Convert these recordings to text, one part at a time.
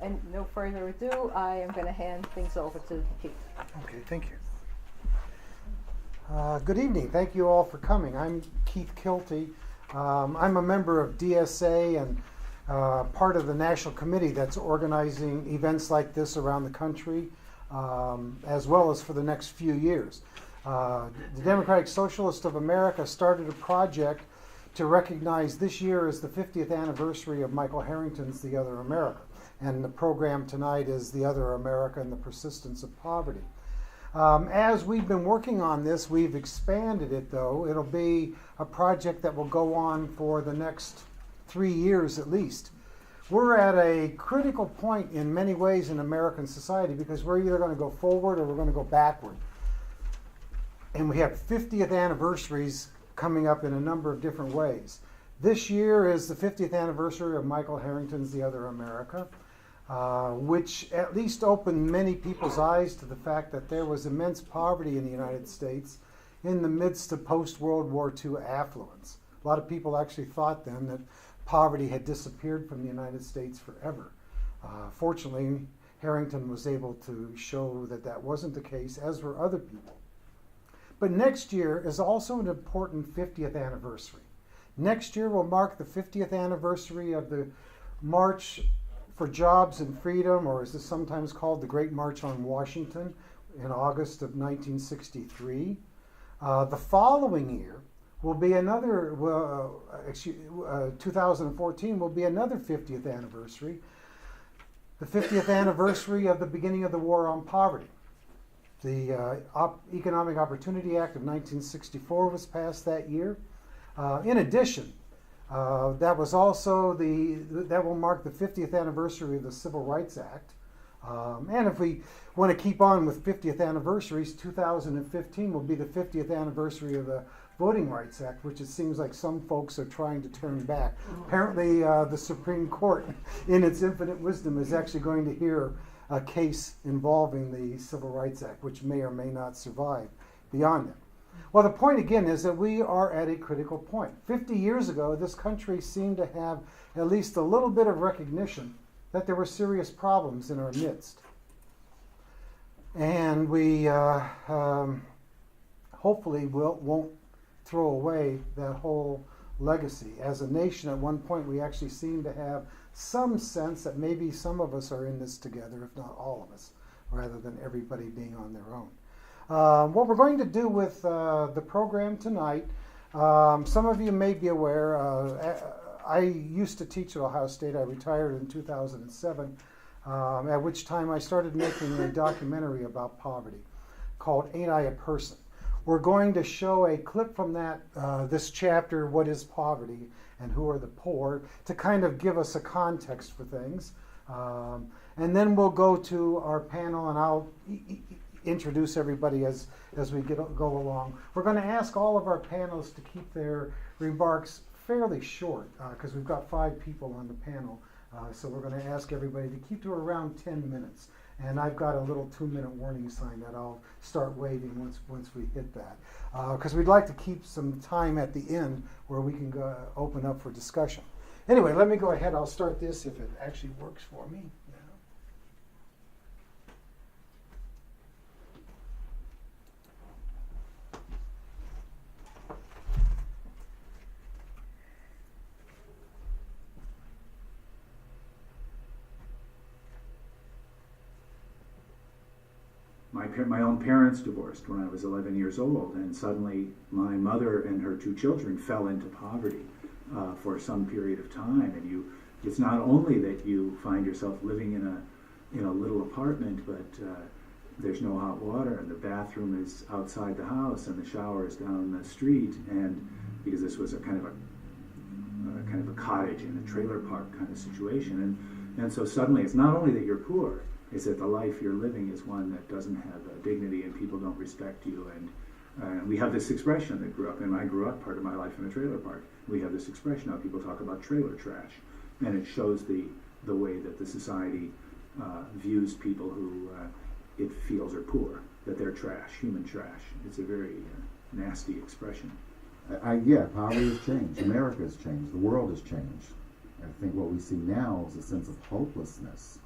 And no further ado, I am going to hand things over to Keith. Okay, thank you. Good evening. Thank you all for coming. I'm Keith Kilty. I'm a member of DSA and part of the national committee that's organizing events like this around the country, as well as for the next few years. The Democratic Socialists of America started a project to recognize this year as the 50th anniversary of Michael Harrington's The Other America. And the program tonight is The Other America and the Persistence of Poverty. As we've been working on this, we've expanded it, though. It'll be a project that will go on for the next 3 years at least. We're at a critical point in many ways in American society because we're either going to go forward or we're going to go backward. And we have 50th anniversaries coming up in a number of different ways. This year is the 50th anniversary of Michael Harrington's The Other America, which at least opened many people's eyes to the fact that there was immense poverty in the United States in the midst of post-World War II affluence. A lot of people actually thought then that poverty had disappeared from the United States forever. Fortunately, Harrington was able to show that that wasn't the case, as were other people. But next year is also an important 50th anniversary. Next year will mark the 50th anniversary of the March for Jobs and Freedom, or as it's sometimes called, the Great March on Washington in August of 1963. The following year will be another, 2014 will be another 50th anniversary, the 50th anniversary of the beginning of the War on Poverty. The Economic Opportunity Act of 1964 was passed that year. In addition, that was also that will mark the 50th anniversary of the Civil Rights Act. And if we want to keep on with 50th anniversaries, 2015 will be the 50th anniversary of the Voting Rights Act, which it seems like some folks are trying to turn back. Apparently, the Supreme Court, in its infinite wisdom, is actually going to hear a case involving the Civil Rights Act, which may or may not survive beyond it. Well, the point again is that we are at a critical point. 50 years ago, this country seemed to have at least a little bit of recognition that there were serious problems in our midst. And we hopefully won't throw away that whole legacy. As a nation, at one point, we actually seem to have some sense that maybe some of us are in this together, if not all of us, rather than everybody being on their own. What we're going to do with the program tonight, some of you may be aware, I used to teach at Ohio State. I retired in 2007, at which time I started making a documentary about poverty called Ain't I a Person? We're going to show a clip from that, this chapter, What is Poverty and Who are the Poor, to kind of give us a context for things. And then we'll go to our panel, and I'll introduce everybody as we go along. We're going to ask all of our panelists to keep their remarks fairly short, because we've got 5 people on the panel. So we're going to ask everybody to keep to around 10 minutes. And I've got a little 2-minute warning sign that I'll start waving once we hit that. Because we'd like to keep some time at the end where we can go open up for discussion. Anyway, let me go ahead. I'll start this if it actually works for me. My own parents divorced when I was 11 years old, and suddenly my mother and her 2 children fell into poverty for some period of time. And it's not only that you find yourself living in a little apartment, but there's no hot water, and the bathroom is outside the house, and the shower is down the street. And because this was a kind of a cottage in a trailer park kind of situation, and so suddenly it's not only that you're poor, is that the life you're living is one that doesn't have dignity, and people don't respect you. And we have this expression that grew up, and I grew up part of my life in a trailer park. We have this expression now, people talk about trailer trash, and it shows the way that the society views people who it feels are poor, that they're trash, human trash. It's a very nasty expression. Yeah, poverty has changed. America has changed. The world has changed. I think what we see now is a sense of hopelessness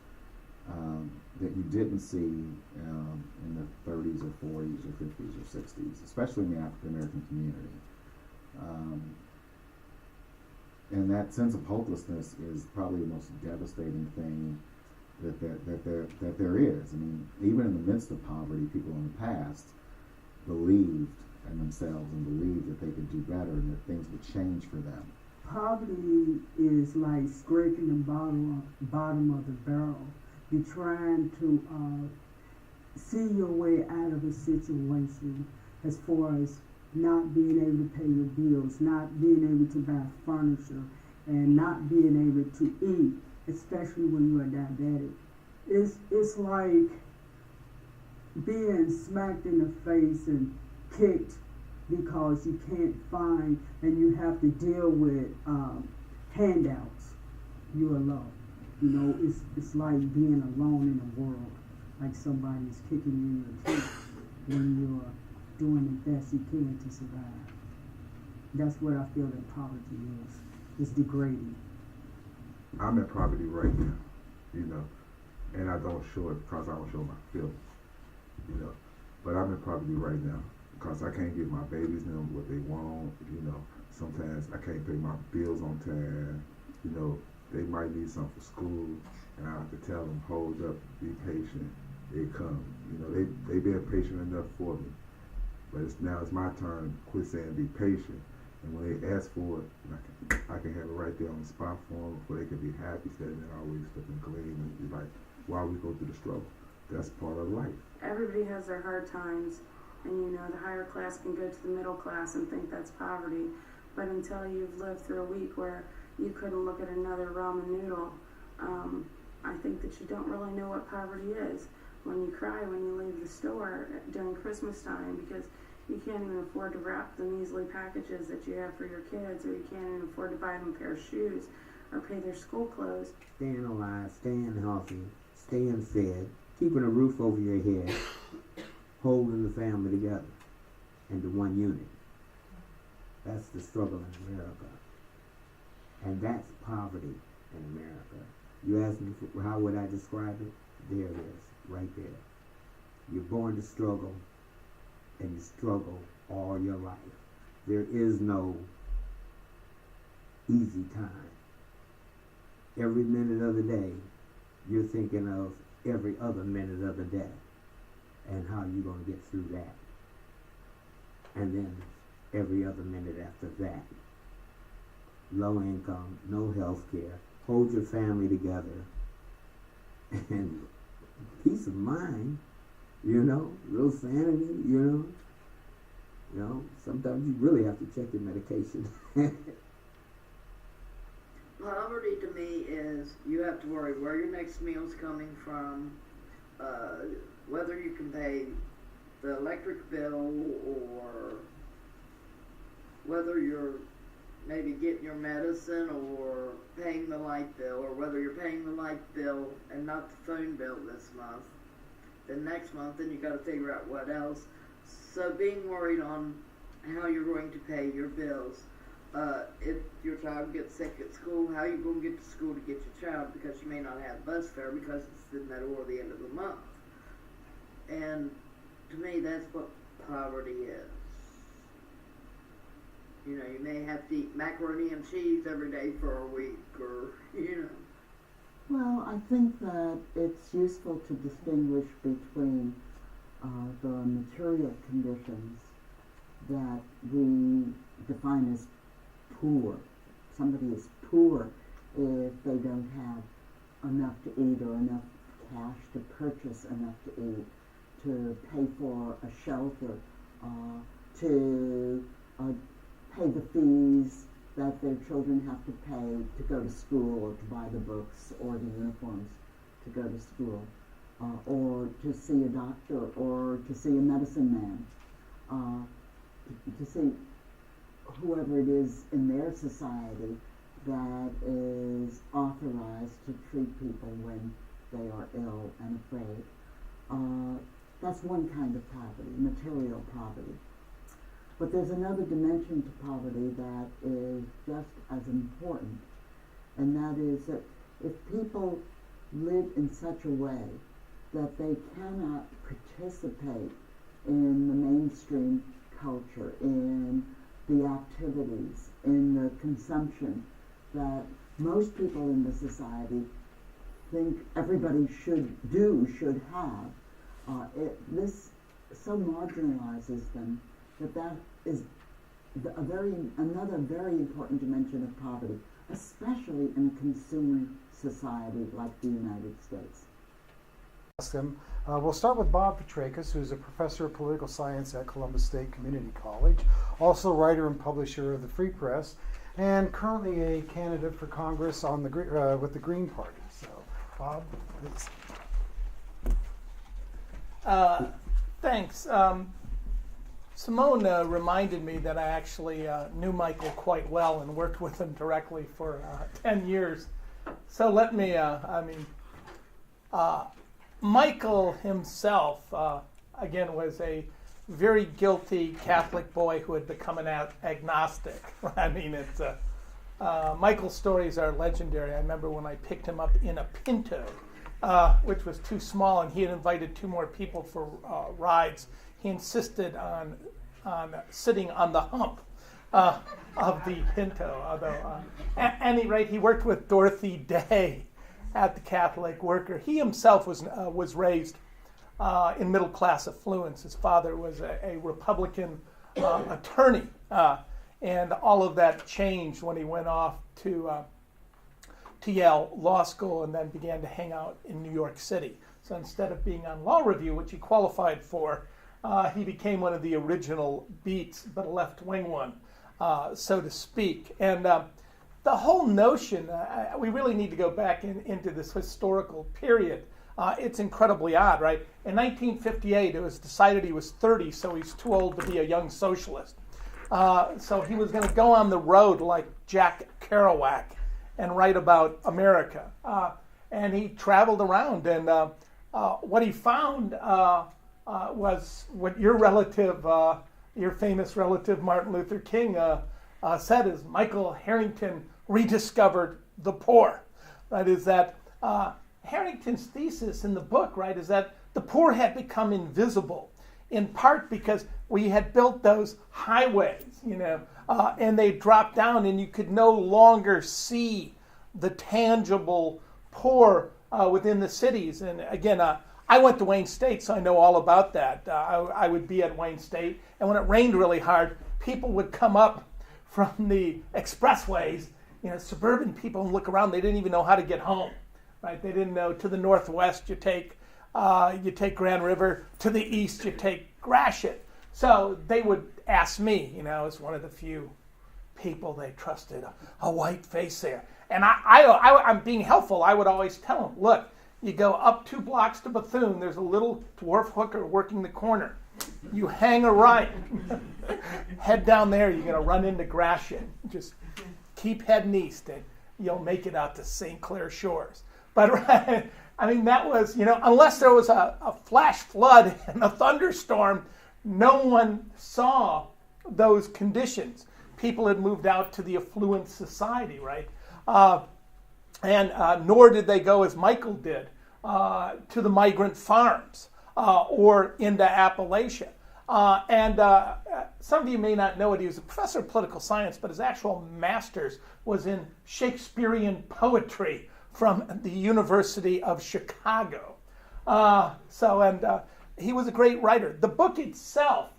that you didn't see in the 30s or 40s or 50s or 60s, especially in the African American community. And that sense of hopelessness is probably the most devastating thing that there is. I mean, even in the midst of poverty, people in the past believed in themselves and believed that they could do better and that things would change for them. Poverty is like scraping the bottom of the barrel. You're trying to see your way out of a situation as far as not being able to pay your bills, not being able to buy furniture, and not being able to eat, especially when you are diabetic. It's like being smacked in the face and kicked because you can't find and you have to deal with handouts. You're alone. You know, it's like being alone in the world, like somebody's kicking you in your teeth when you're doing the best you can to survive. That's what I feel that poverty is. It's degrading. I'm in poverty right now, and I don't show it because I don't show my feelings, But I'm in poverty right now because I can't give my babies them what they want, Sometimes I can't pay my bills on time, They might need something for school, and I have to tell them, hold up, be patient, it comes. They been patient enough for me. But now it's my turn to quit saying be patient. And when they ask for it, I can have it right there on the spot for them before they can be happy, instead of always looking clean and be like, why we go through the struggle? That's part of life. Everybody has their hard times, and the higher class can go to the middle class and think that's poverty. But until you've lived through a week where you couldn't look at another ramen noodle, I think that you don't really know what poverty is. When you cry when you leave the store during Christmas time because you can't even afford to wrap the measly packages that you have for your kids, or you can't even afford to buy them a pair of shoes or pay their school clothes. Staying alive, staying healthy, staying fed, keeping a roof over your head, holding the family together into one unit. That's the struggle in America. And that's poverty in America. You ask me, how would I describe it? There it is, right there. You're born to struggle, and you struggle all your life. There is no easy time. Every minute of the day, you're thinking of every other minute of the day and how you're going to get through that. And then every other minute after that. Low income, no health care, hold your family together, and peace of mind, little sanity, sometimes you really have to check your medication. Poverty to me is you have to worry where your next meal's coming from, whether you can pay the electric bill, or whether you're maybe getting your medicine or paying the light bill, or whether you're paying the light bill and not the phone bill this month. Then next month, then you got to figure out what else. So being worried on how you're going to pay your bills. If your child gets sick at school, how are you going to get to school to get your child, because you may not have bus fare because it's the middle or the end of the month. And to me, that's what poverty is. You may have to eat macaroni and cheese every day for a week, or, Well, I think that it's useful to distinguish between the material conditions that we define as poor. Somebody is poor if they don't have enough to eat or enough cash to purchase enough to eat, to pay for a shelter, to pay the fees that their children have to pay to go to school, or to buy the books or the uniforms to go to school, or to see a doctor, or to see a medicine man, to see whoever it is in their society that is authorized to treat people when they are ill and afraid. That's one kind of poverty, material poverty. But there's another dimension to poverty that is just as important, and that is that if people live in such a way that they cannot participate in the mainstream culture, in the activities, in the consumption that most people in the society think everybody should have. This so marginalizes them that is another very important dimension of poverty, especially in a consumer society like the United States. We'll start with Bob Petrakis, who's a professor of political science at Columbus State Community College, also writer and publisher of the Free Press, and currently a candidate for Congress on with the Green Party. So, Bob, please. Thanks. Simone reminded me that I actually knew Michael quite well and worked with him directly for 10 years. So let me, Michael himself, again, was a very guilty Catholic boy who had become an agnostic. I mean, it's Michael's stories are legendary. I remember when I picked him up in a Pinto, which was too small, and he had invited 2 more people for rides. He insisted on sitting on the hump of the Pinto. Although, at any rate, he worked with Dorothy Day at the Catholic Worker. He himself was raised in middle class affluence. His father was a Republican attorney, and all of that changed when he went off to Yale Law School and then began to hang out in New York City. So instead of being on Law Review, which he qualified for, he became one of the original beats, but a left-wing one, so to speak. And the whole notion, we really need to go back into this historical period. It's incredibly odd, right? In 1958, it was decided he was 30, so he's too old to be a young socialist. So he was going to go on the road like Jack Kerouac and write about America. And he traveled around, and what he found was what your relative, your famous relative Martin Luther King said is Michael Harrington rediscovered the poor. Right? Is that Harrington's thesis in the book, right, is that the poor had become invisible, in part because we had built those highways, and they dropped down, and you could no longer see the tangible poor within the cities. And again, I went to Wayne State, so I know all about that. I would be at Wayne State, and when it rained really hard, people would come up from the expressways, suburban people, and look around. They didn't even know how to get home, right? They didn't know. To the northwest, you take Grand River. To the east, you take Gratiot. So they would ask me, as one of the few people they trusted, a white face there. And I'm being helpful. I would always tell them, look, you go up 2 blocks to Bethune. There's a little dwarf hooker working the corner. You hang a right. Head down there. You're going to run into Gratiot. Just keep heading east, and you'll make it out to St. Clair Shores. But right, that was, unless there was a flash flood and a thunderstorm, no one saw those conditions. People had moved out to the affluent society, right? And nor did they go, as Michael did, to the migrant farms or into Appalachia. And some of you may not know it. He was a professor of political science, but his actual master's was in Shakespearean poetry from the University of Chicago. He was a great writer. The book itself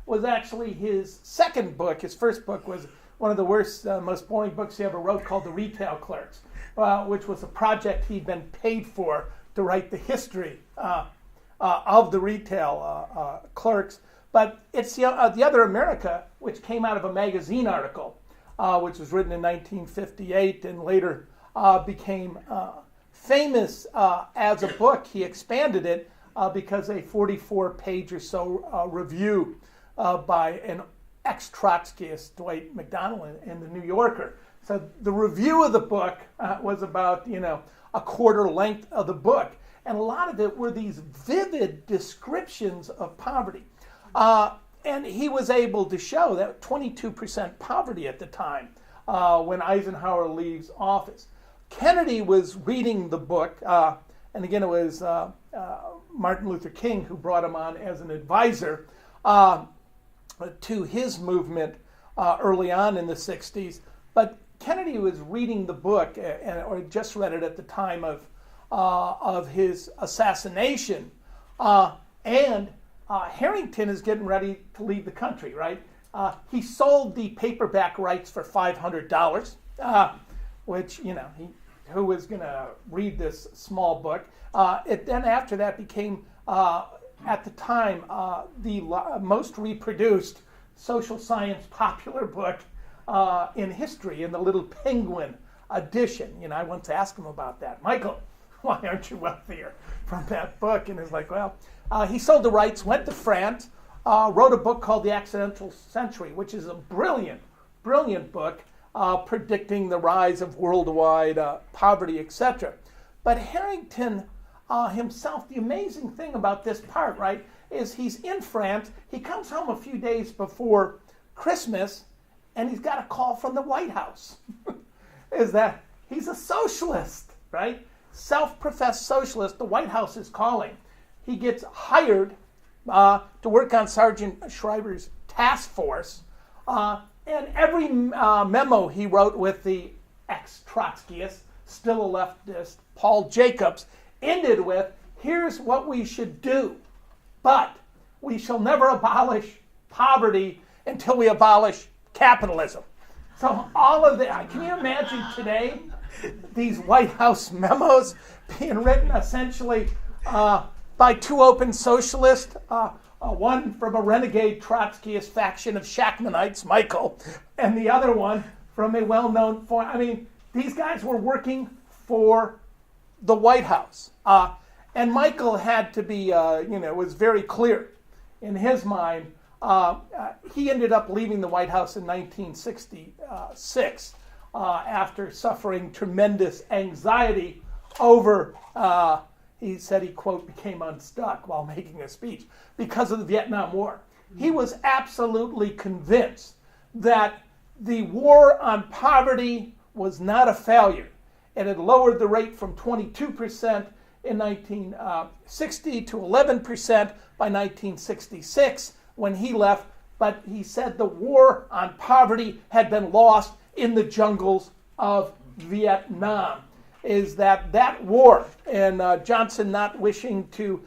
was actually his second book. His first book was one of the worst, most boring books he ever wrote, called The Retail Clerks, which was a project he'd been paid for to write the history of the retail clerks. But it's the Other America, which came out of a magazine article, which was written in 1958 and later became famous as a book. He expanded it because a 44-page or so review by an ex-Trotskyist, Dwight McDonnell, in the New Yorker. So the review of the book was about, a quarter length of the book. And a lot of it were these vivid descriptions of poverty. And he was able to show that 22% poverty at the time when Eisenhower leaves office. Kennedy was reading the book, and again, it was Martin Luther King who brought him on as an advisor to his movement early on in the 60s. But Kennedy was reading the book, or just read it at the time of his assassination, and Harrington is getting ready to leave the country, right? He sold the paperback rights for $500, which, who was going to read this small book? It then after that became, at the time, the most reproduced social science popular book in history, in the Little Penguin edition. I once asked him about that. Michael, why aren't you wealthier from that book? And he's like, well, he sold the rights, went to France, wrote a book called The Accidental Century, which is a brilliant, brilliant book predicting the rise of worldwide poverty, etc. But Harrington himself, the amazing thing about this part, right, is he's in France. He comes home a few days before Christmas, and he's got a call from the White House. Is that he's a socialist, right? Self-professed socialist. The White House is calling. He gets hired to work on Sergeant Schreiber's task force, and every memo he wrote with the ex-Trotskyist, still a leftist, Paul Jacobs, ended with, here's what we should do, but we shall never abolish poverty until we abolish capitalism. So all of that, can you imagine today these White House memos being written essentially by two open socialists, one from a renegade Trotskyist faction of Shachtmanites, Michael, and the other one from a well-known form. I mean, these guys were working for the White House. And Michael had to be, was very clear in his mind. He ended up leaving the White House in 1966 after suffering tremendous anxiety over, he said he, quote, became unstuck while making a speech because of the Vietnam War. He was absolutely convinced that the war on poverty was not a failure. It had lowered the rate from 22% in 1960 to 11% by 1966 when he left, but he said the war on poverty had been lost in the jungles of Vietnam. Is that war, and Johnson not wishing to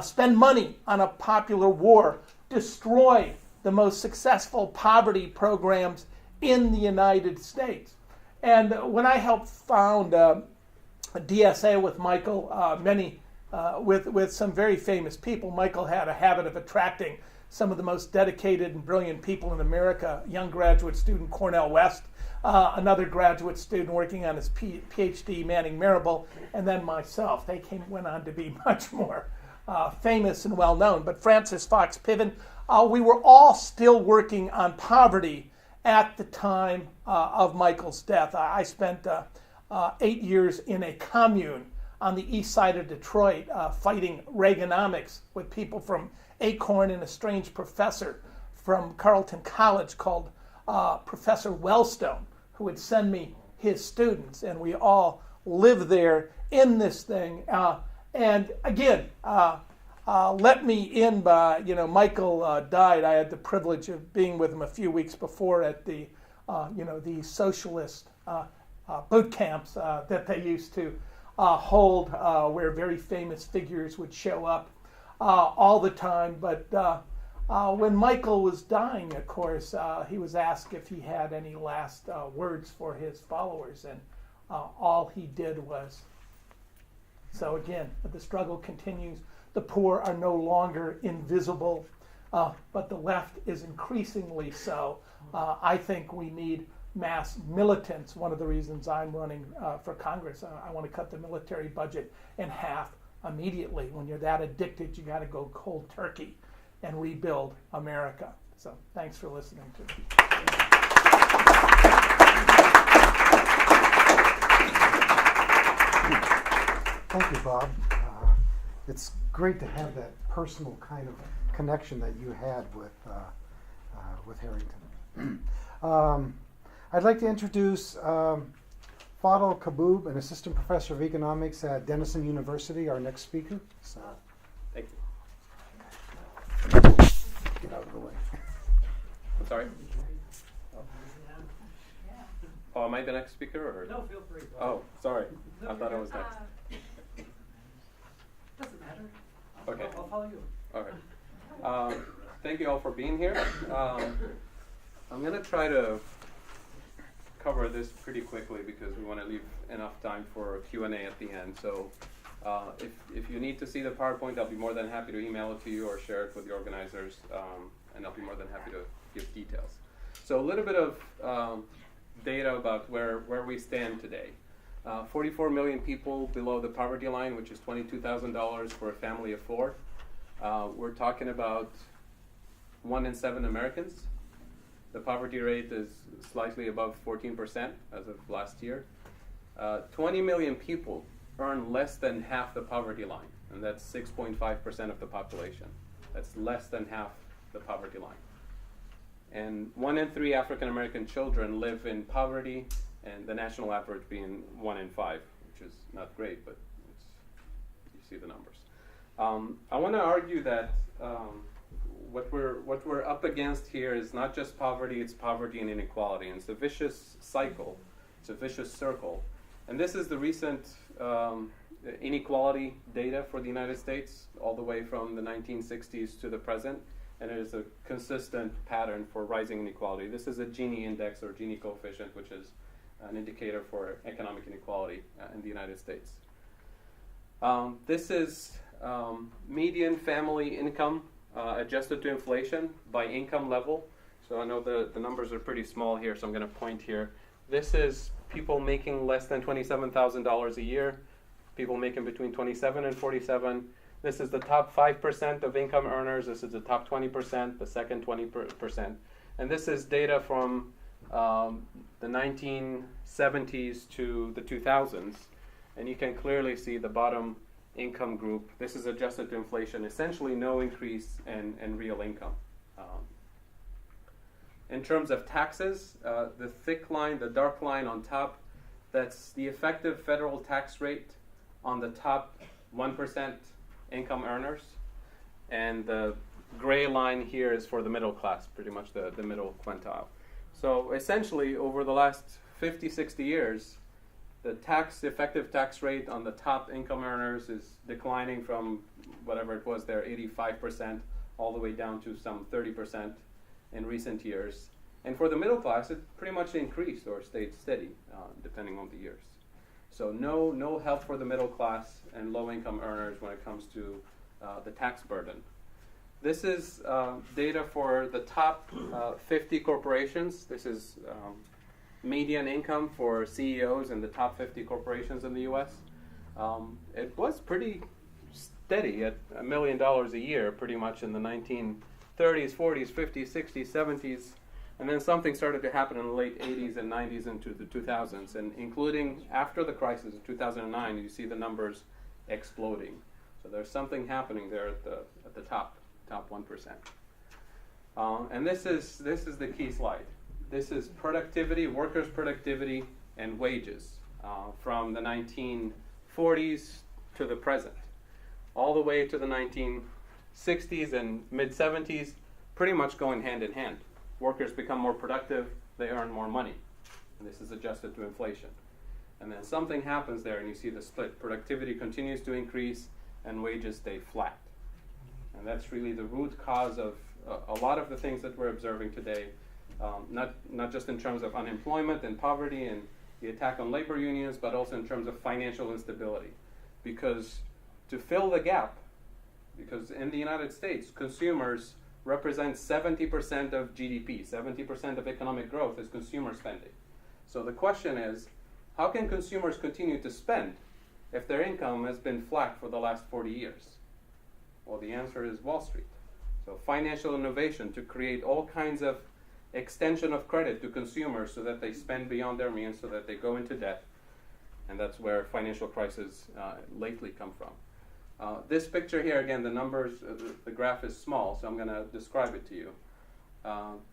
spend money on a popular war, destroyed the most successful poverty programs in the United States. And when I helped found DSA with Michael, with some very famous people, Michael had a habit of attracting some of the most dedicated and brilliant people in America. Young graduate student Cornel West, another graduate student working on his PhD, Manning Marable, and then myself. They went on to be much more famous and well known. But Francis Fox Piven, we were all still working on poverty at the time of Michael's death. I spent 8 years in a commune on the east side of Detroit fighting Reaganomics with people from Acorn and a strange professor from Carleton College called Professor Wellstone, who would send me his students, and we all lived there in this thing. And again, let me in by, Michael died. I had the privilege of being with him a few weeks before at the, the socialist boot camps that they used to hold, where very famous figures would show up all the time. But when Michael was dying, of course, he was asked if he had any last words for his followers, and all he did was. So again, the struggle continues. The poor are no longer invisible, but the left is increasingly so. I think we need mass militants. One of the reasons I'm running for Congress, I want to cut the military budget in half immediately. When you're that addicted, you got to go cold turkey and rebuild America. So thanks for listening to me. Thank you, Bob. It's great to have that personal kind of connection that you had with Harrington. I'd like to introduce Fadl Kaboub, an assistant professor of economics at Denison University, our next speaker. So, Thank you. get out of the way. I'm sorry. Oh, am I the next speaker? Or? No, feel free. Oh, sorry. No, I thought I was you're next. Doesn't matter. Okay. I'll follow you. All right. Thank you all for being here. I'm going to try to cover this pretty quickly because we want to leave enough time for Q&A at the end. So if you need to see the PowerPoint, I'll be more than happy to email it to you or share it with the organizers, and I'll be more than happy to give details. So a little bit of data about where we stand today. 44 million people below the poverty line, which is $22,000 for a family of 4. We're talking about 1 in 7 Americans. The poverty rate is slightly above 14% as of last year. 20 million people earn less than half the poverty line, and that's 6.5% of the population. That's less than half the poverty line. And 1 in 3 African American children live in poverty, and the national average being 1 in 5, which is not great, but you see the numbers. I want to argue that what we're up against here is not just poverty, it's poverty and inequality. And it's a vicious cycle, it's a vicious circle. And this is the recent inequality data for the United States, all the way from the 1960s to the present. And it is a consistent pattern for rising inequality. This is a Gini index or Gini coefficient, which is an indicator for economic inequality in the United States. This is median family income adjusted to inflation by income level. So I know the numbers are pretty small here, so I'm going to point here. This is people making less than $27,000 a year, people making between 27 and 47. This is the top 5% of income earners. This is the top 20%, the second 20%. And this is data from the 1970s to the 2000s. And you can clearly see the bottom income group. This is adjusted to inflation, essentially no increase in real income. In terms of taxes, the thick line, the dark line on top, that's the effective federal tax rate on the top 1% income earners. And the gray line here is for the middle class, pretty much the middle quintile. So essentially, over the last 50, 60 years, the effective tax rate on the top income earners is declining from whatever it was there, 85%, all the way down to some 30% in recent years. And for the middle class, it pretty much increased or stayed steady, depending on the years. So no help for the middle class and low-income earners when it comes to the tax burden. This is data for the top 50 corporations. This is median income for CEOs in the top 50 corporations in the U.S. It was pretty steady at $1 million a year, pretty much in the 1930s, 40s, 50s, 60s, 70s. And then something started to happen in the late 80s and 90s into the 2000s. And including after the crisis of 2009, you see the numbers exploding. So there's something happening there at the top 1%. And this is the key slide. This is productivity, workers' productivity, and wages from the 1940s to the present, all the way to the 1960s and mid-70s, pretty much going hand in hand. Workers become more productive, they earn more money. And this is adjusted to inflation. And then something happens there, and you see the split. Productivity continues to increase, and wages stay flat. And that's really the root cause of a lot of the things that we're observing today, not just in terms of unemployment and poverty and the attack on labor unions, but also in terms of financial instability. Because to fill the gap, because in the United States, consumers represent 70% of GDP, 70% of economic growth is consumer spending. So the question is, how can consumers continue to spend if their income has been flat for the last 40 years? Well, the answer is Wall Street. So financial innovation to create all kinds of extension of credit to consumers so that they spend beyond their means, so that they go into debt. And that's where financial crises lately come from. This picture here, again, the numbers, the graph is small, so I'm going to describe it to you.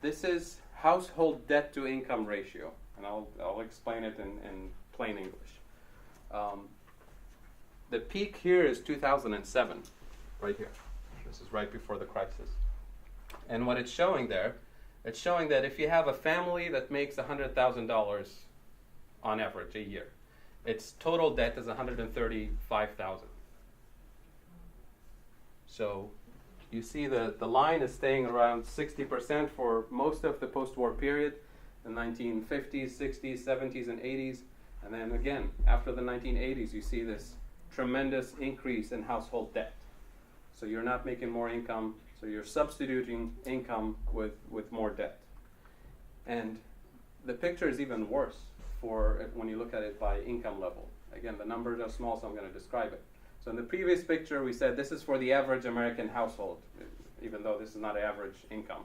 This is household debt to income ratio. and I'll explain it in plain English. The peak here is 2007, right here. This is right before the crisis. And what it's showing there, it's showing that if you have a family that makes $100,000 on average a year, its total debt is $135,000. So you see the line is staying around 60% for most of the post-war period, the 1950s, 60s, 70s, and 80s. And then again, after the 1980s, you see this tremendous increase in household debt. So you're not making more income, so you're substituting income with more debt. And the picture is even worse for when you look at it by income level. Again, the numbers are small, so I'm going to describe it. So in the previous picture, we said this is for the average American household, even though this is not average income.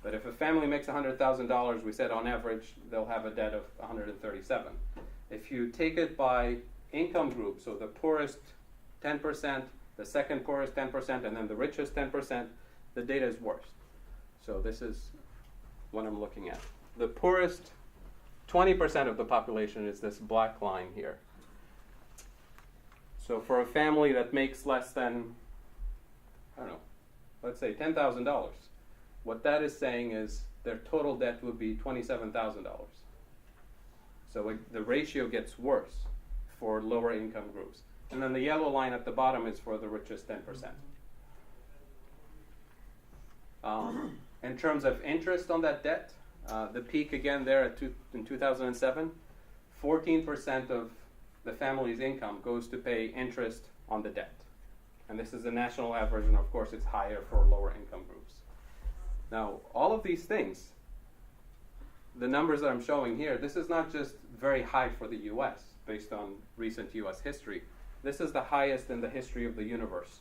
But if a family makes $100,000, we said on average they'll have a debt of $137,000. If you take it by income group, so the poorest 10%, the second poorest 10%, and then the richest 10%, the data is worse. So this is what I'm looking at. The poorest 20% of the population is this black line here. So for a family that makes less than, I don't know, let's say $10,000, what that is saying is their total debt would be $27,000. So the ratio gets worse for lower income groups. And then the yellow line at the bottom is for the richest 10%. In terms of interest on that debt, the peak again there in 2007, 14% of the family's income goes to pay interest on the debt. And this is the national average, and of course it's higher for lower income groups. Now, all of these things, the numbers that I'm showing here, this is not just very high for the US based on recent US history. This is the highest in the history of the universe.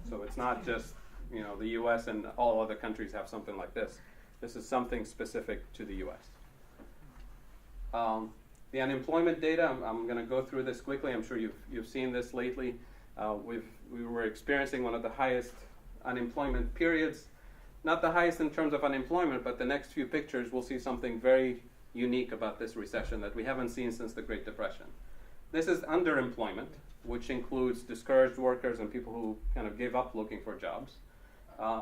So it's not just, the US and all other countries have something like this. This is something specific to the US. The unemployment data, I'm going to go through this quickly. I'm sure you've seen this lately. We were experiencing one of the highest unemployment periods. Not the highest in terms of unemployment, but the next few pictures we'll see something very unique about this recession that we haven't seen since the Great Depression. This is underemployment, which includes discouraged workers and people who kind of give up looking for jobs.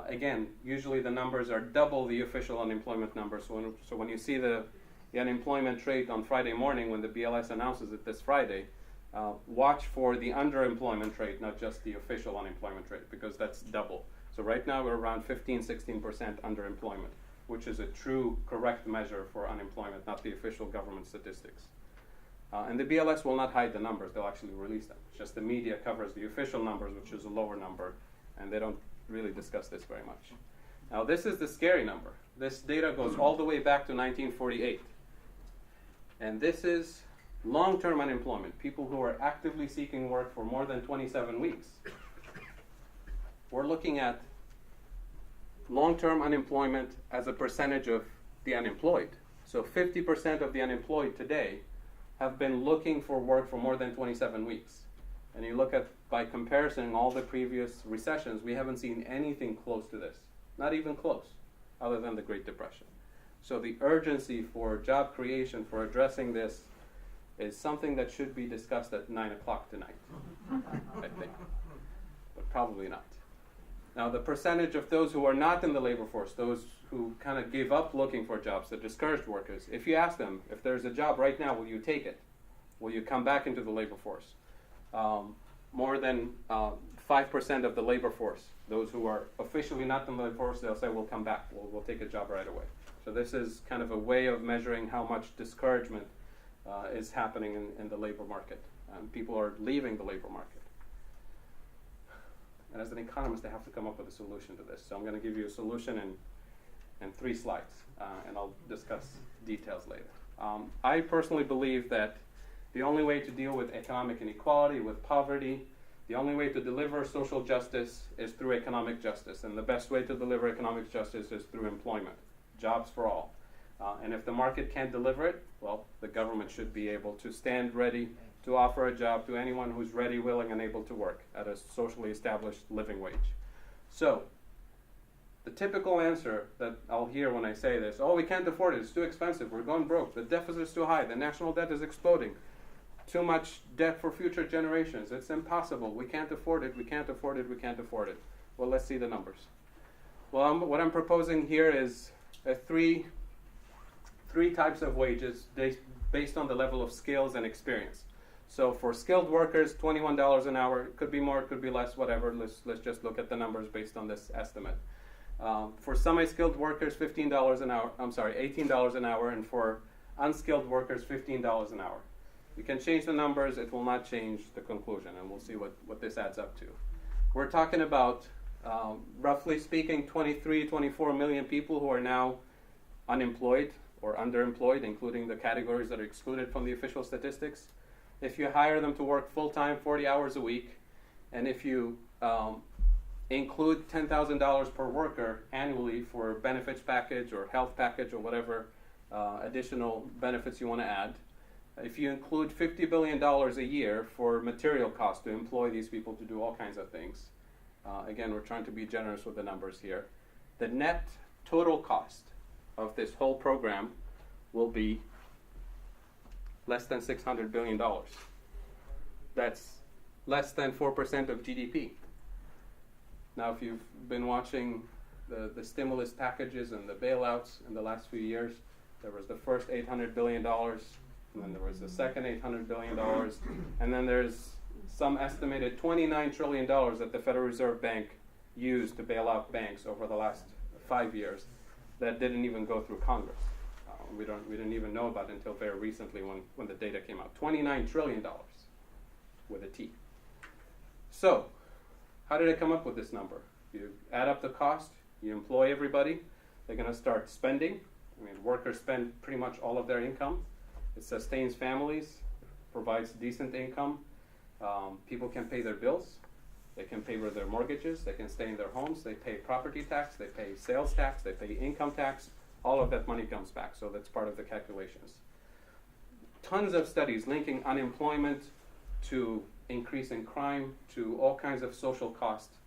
Again, usually the numbers are double the official unemployment numbers. So when you see the unemployment rate on Friday morning when the BLS announces it this Friday, watch for the underemployment rate, not just the official unemployment rate, because that's double. So right now we're around 15-16% underemployment, which is a true, correct measure for unemployment, not the official government statistics. And the BLS will not hide the numbers, they'll actually release them. It's just the media covers the official numbers, which is a lower number, and they don't really discuss this very much. Now this is the scary number. This data goes all the way back to 1948. And this is long-term unemployment, people who are actively seeking work for more than 27 weeks. We're looking at long-term unemployment as a percentage of the unemployed. So 50% of the unemployed today have been looking for work for more than 27 weeks. And you look at, by comparison, all the previous recessions, we haven't seen anything close to this. Not even close, other than the Great Depression. So the urgency for job creation, for addressing this, is something that should be discussed at 9 o'clock tonight, I think. But probably not. Now, the percentage of those who are not in the labor force, those who kind of give up looking for jobs, the discouraged workers, if you ask them, if there's a job right now, will you take it? Will you come back into the labor force? More than 5% of the labor force, those who are officially not in the labor force, they'll say, we'll come back, we'll take a job right away. So this is kind of a way of measuring how much discouragement is happening in the labor market. People are leaving the labor market. And as an economist, I have to come up with a solution to this. So I'm going to give you a solution in 3 slides, and I'll discuss details later. I personally believe that the only way to deal with economic inequality, with poverty, the only way to deliver social justice is through economic justice. And the best way to deliver economic justice is through employment, jobs for all. And if the market can't deliver it, well, the government should be able to stand ready to offer a job to anyone who's ready, willing, and able to work at a socially established living wage. So, The typical answer that I'll hear when I say this, oh, we can't afford it, it's too expensive, we're going broke, the deficit is too high, the national debt is exploding, too much debt for future generations, it's impossible, we can't afford it, we can't afford it, we can't afford it. Well, let's see the numbers. Well, what I'm proposing here is three types of wages based on the level of skills and experience. So for skilled workers, $21 an hour. It could be more, it could be less, whatever. Let's just look at the numbers based on this estimate. For semi-skilled workers, $18 an hour, and for unskilled workers, $15 an hour. We can change the numbers, it will not change the conclusion, and we'll see what this adds up to. We're talking about, roughly speaking, 24 million people who are now unemployed or underemployed, including the categories that are excluded from the official statistics. If you hire them to work full-time, 40 hours a week, and if you include $10,000 per worker annually for benefits package or health package or whatever additional benefits you want to add, if you include $50 billion a year for material costs to employ these people to do all kinds of things, again, we're trying to be generous with the numbers here, the net total cost of this whole program will be less than $600 billion. That's less than 4% of GDP. Now, if you've been watching the stimulus packages and the bailouts in the last few years, there was the first $800 billion, and then there was the second $800 billion, and then there's some estimated $29 trillion that the Federal Reserve Bank used to bail out banks over the last 5 years that didn't even go through Congress. We didn't even know about it until very recently when the data came out. $29 trillion with a T. So, how did I come up with this number? You add up the cost, you employ everybody, they're going to start spending. I mean, workers spend pretty much all of their income. It sustains families, provides decent income. People can pay their bills. They can pay their mortgages. They can stay in their homes. They pay property tax. They pay sales tax. They pay income tax. All of that money comes back, so that's part of the calculations. Tons of studies linking unemployment to increase in crime, to all kinds of social costs,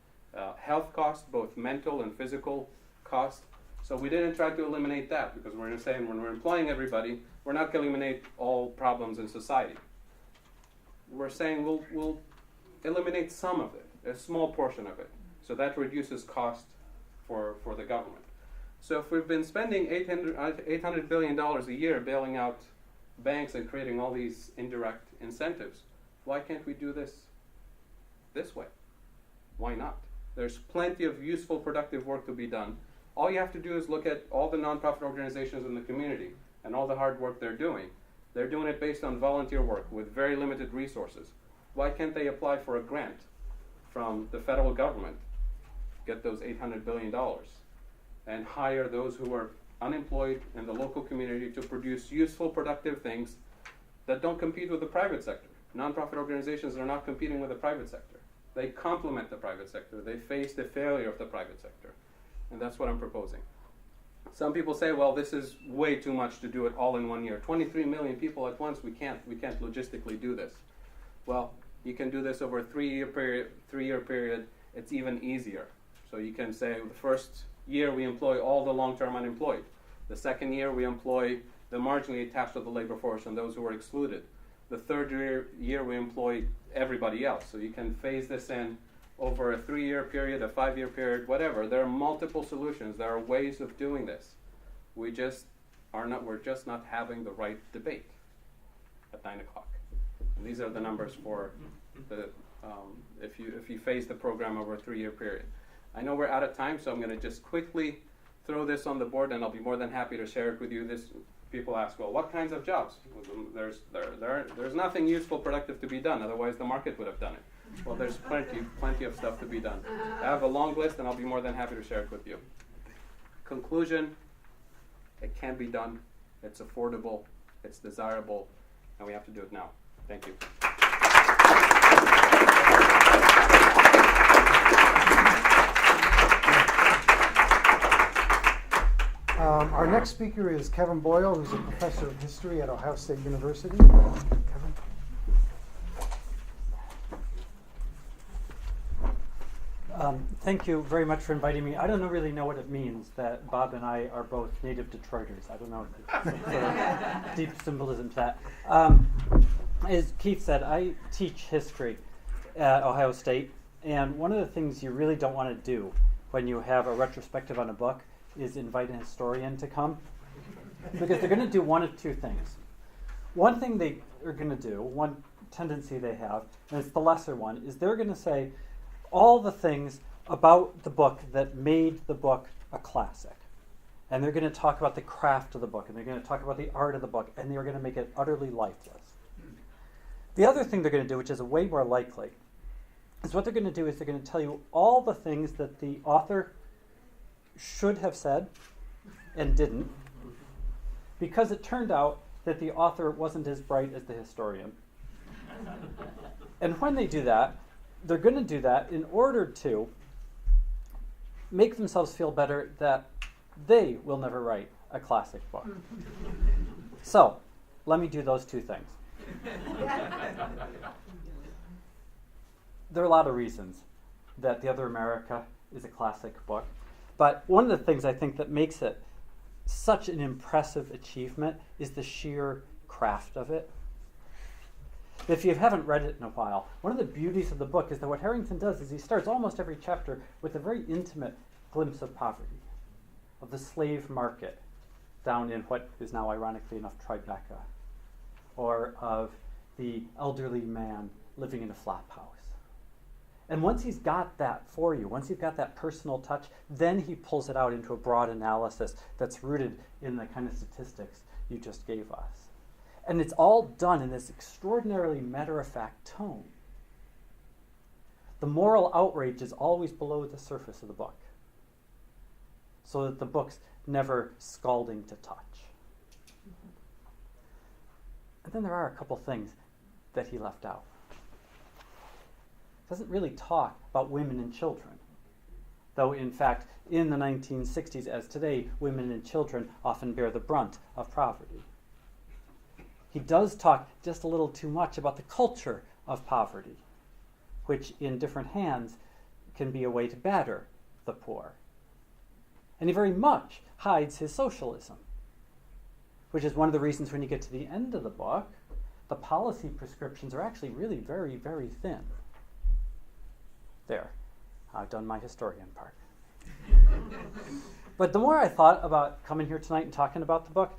health costs, both mental and physical costs. So we didn't try to eliminate that, because we're saying when we're employing everybody, we're not going to eliminate all problems in society. We're saying we'll eliminate some of it, a small portion of it. So that reduces cost for the government. So if we've been spending $800 billion a year bailing out banks and creating all these indirect incentives, why can't we do this way? Why not? There's plenty of useful, productive work to be done. All you have to do is look at all the nonprofit organizations in the community and all the hard work they're doing. They're doing it based on volunteer work with very limited resources. Why can't they apply for a grant from the federal government, get those $800 billion, and hire those who are unemployed in the local community to produce useful, productive things that don't compete with the private sector? Nonprofit organizations are not competing with the private sector. They complement the private sector. They face the failure of the private sector. And that's what I'm proposing. Some people say, well, this is way too much to do it all in 1 year. 23 million people at once, we can't logistically do this. Well, you can do this over a 3-year period. It's even easier. So you can say the first year we employ all the long-term unemployed. The second year we employ the marginally attached to the labor force and those who are excluded. The third year we employ everybody else. So you can phase this in over a 3-year period, a 5-year period, whatever. There are multiple solutions. There are ways of doing this. We're just not having the right debate at 9 o'clock. And these are the numbers for the if you phase the program over a 3-year period. I know we're out of time, so I'm going to just quickly throw this on the board, and I'll be more than happy to share it with you. People ask, well, what kinds of jobs? There's nothing useful, productive to be done. Otherwise, the market would have done it. Well, there's plenty of stuff to be done. I have a long list, and I'll be more than happy to share it with you. Conclusion: it can be done. It's affordable. It's desirable, and we have to do it now. Thank you. Our next speaker is Kevin Boyle, who's a professor of history at Ohio State University. Kevin. Thank you very much for inviting me. I don't really know what it means that Bob and I are both native Detroiters. I don't know if there's some sort of deep symbolism to that. As Keith said, I teach history at Ohio State, and one of the things you really don't want to do when you have a retrospective on a book is invite a historian to come, because they're going to do one of two things. One thing they are going to do, one tendency they have, and it's the lesser one, is they're going to say all the things about the book that made the book a classic. And they're going to talk about the craft of the book, and they're going to talk about the art of the book, and they're going to make it utterly lifeless. The other thing they're going to do, which is way more likely, is what they're going to do is they're going to tell you all the things that the author should have said and didn't, because it turned out that the author wasn't as bright as the historian. And when they do that, they're going to do that in order to make themselves feel better that they will never write a classic book. So, let me do those two things. There are a lot of reasons that The Other America is a classic book, but one of the things I think that makes it such an impressive achievement is the sheer craft of it. If you haven't read it in a while, one of the beauties of the book is that what Harrington does is he starts almost every chapter with a very intimate glimpse of poverty, of the slave market down in what is now, ironically enough, Tribeca, or of the elderly man living in a flop house. And once he's got that for you, once he's got that personal touch, then he pulls it out into a broad analysis that's rooted in the kind of statistics you just gave us. And it's all done in this extraordinarily matter-of-fact tone. The moral outrage is always below the surface of the book, so that the book's never scalding to touch. And then there are a couple things that he left out. It doesn't really talk about women and children, though in fact in the 1960s, as today, women and children often bear the brunt of poverty. He does talk just a little too much about the culture of poverty, which in different hands can be a way to batter the poor. And he very much hides his socialism, which is one of the reasons when you get to the end of the book, the policy prescriptions are actually really very, very thin. There, I've done my historian part. But the more I thought about coming here tonight and talking about the book,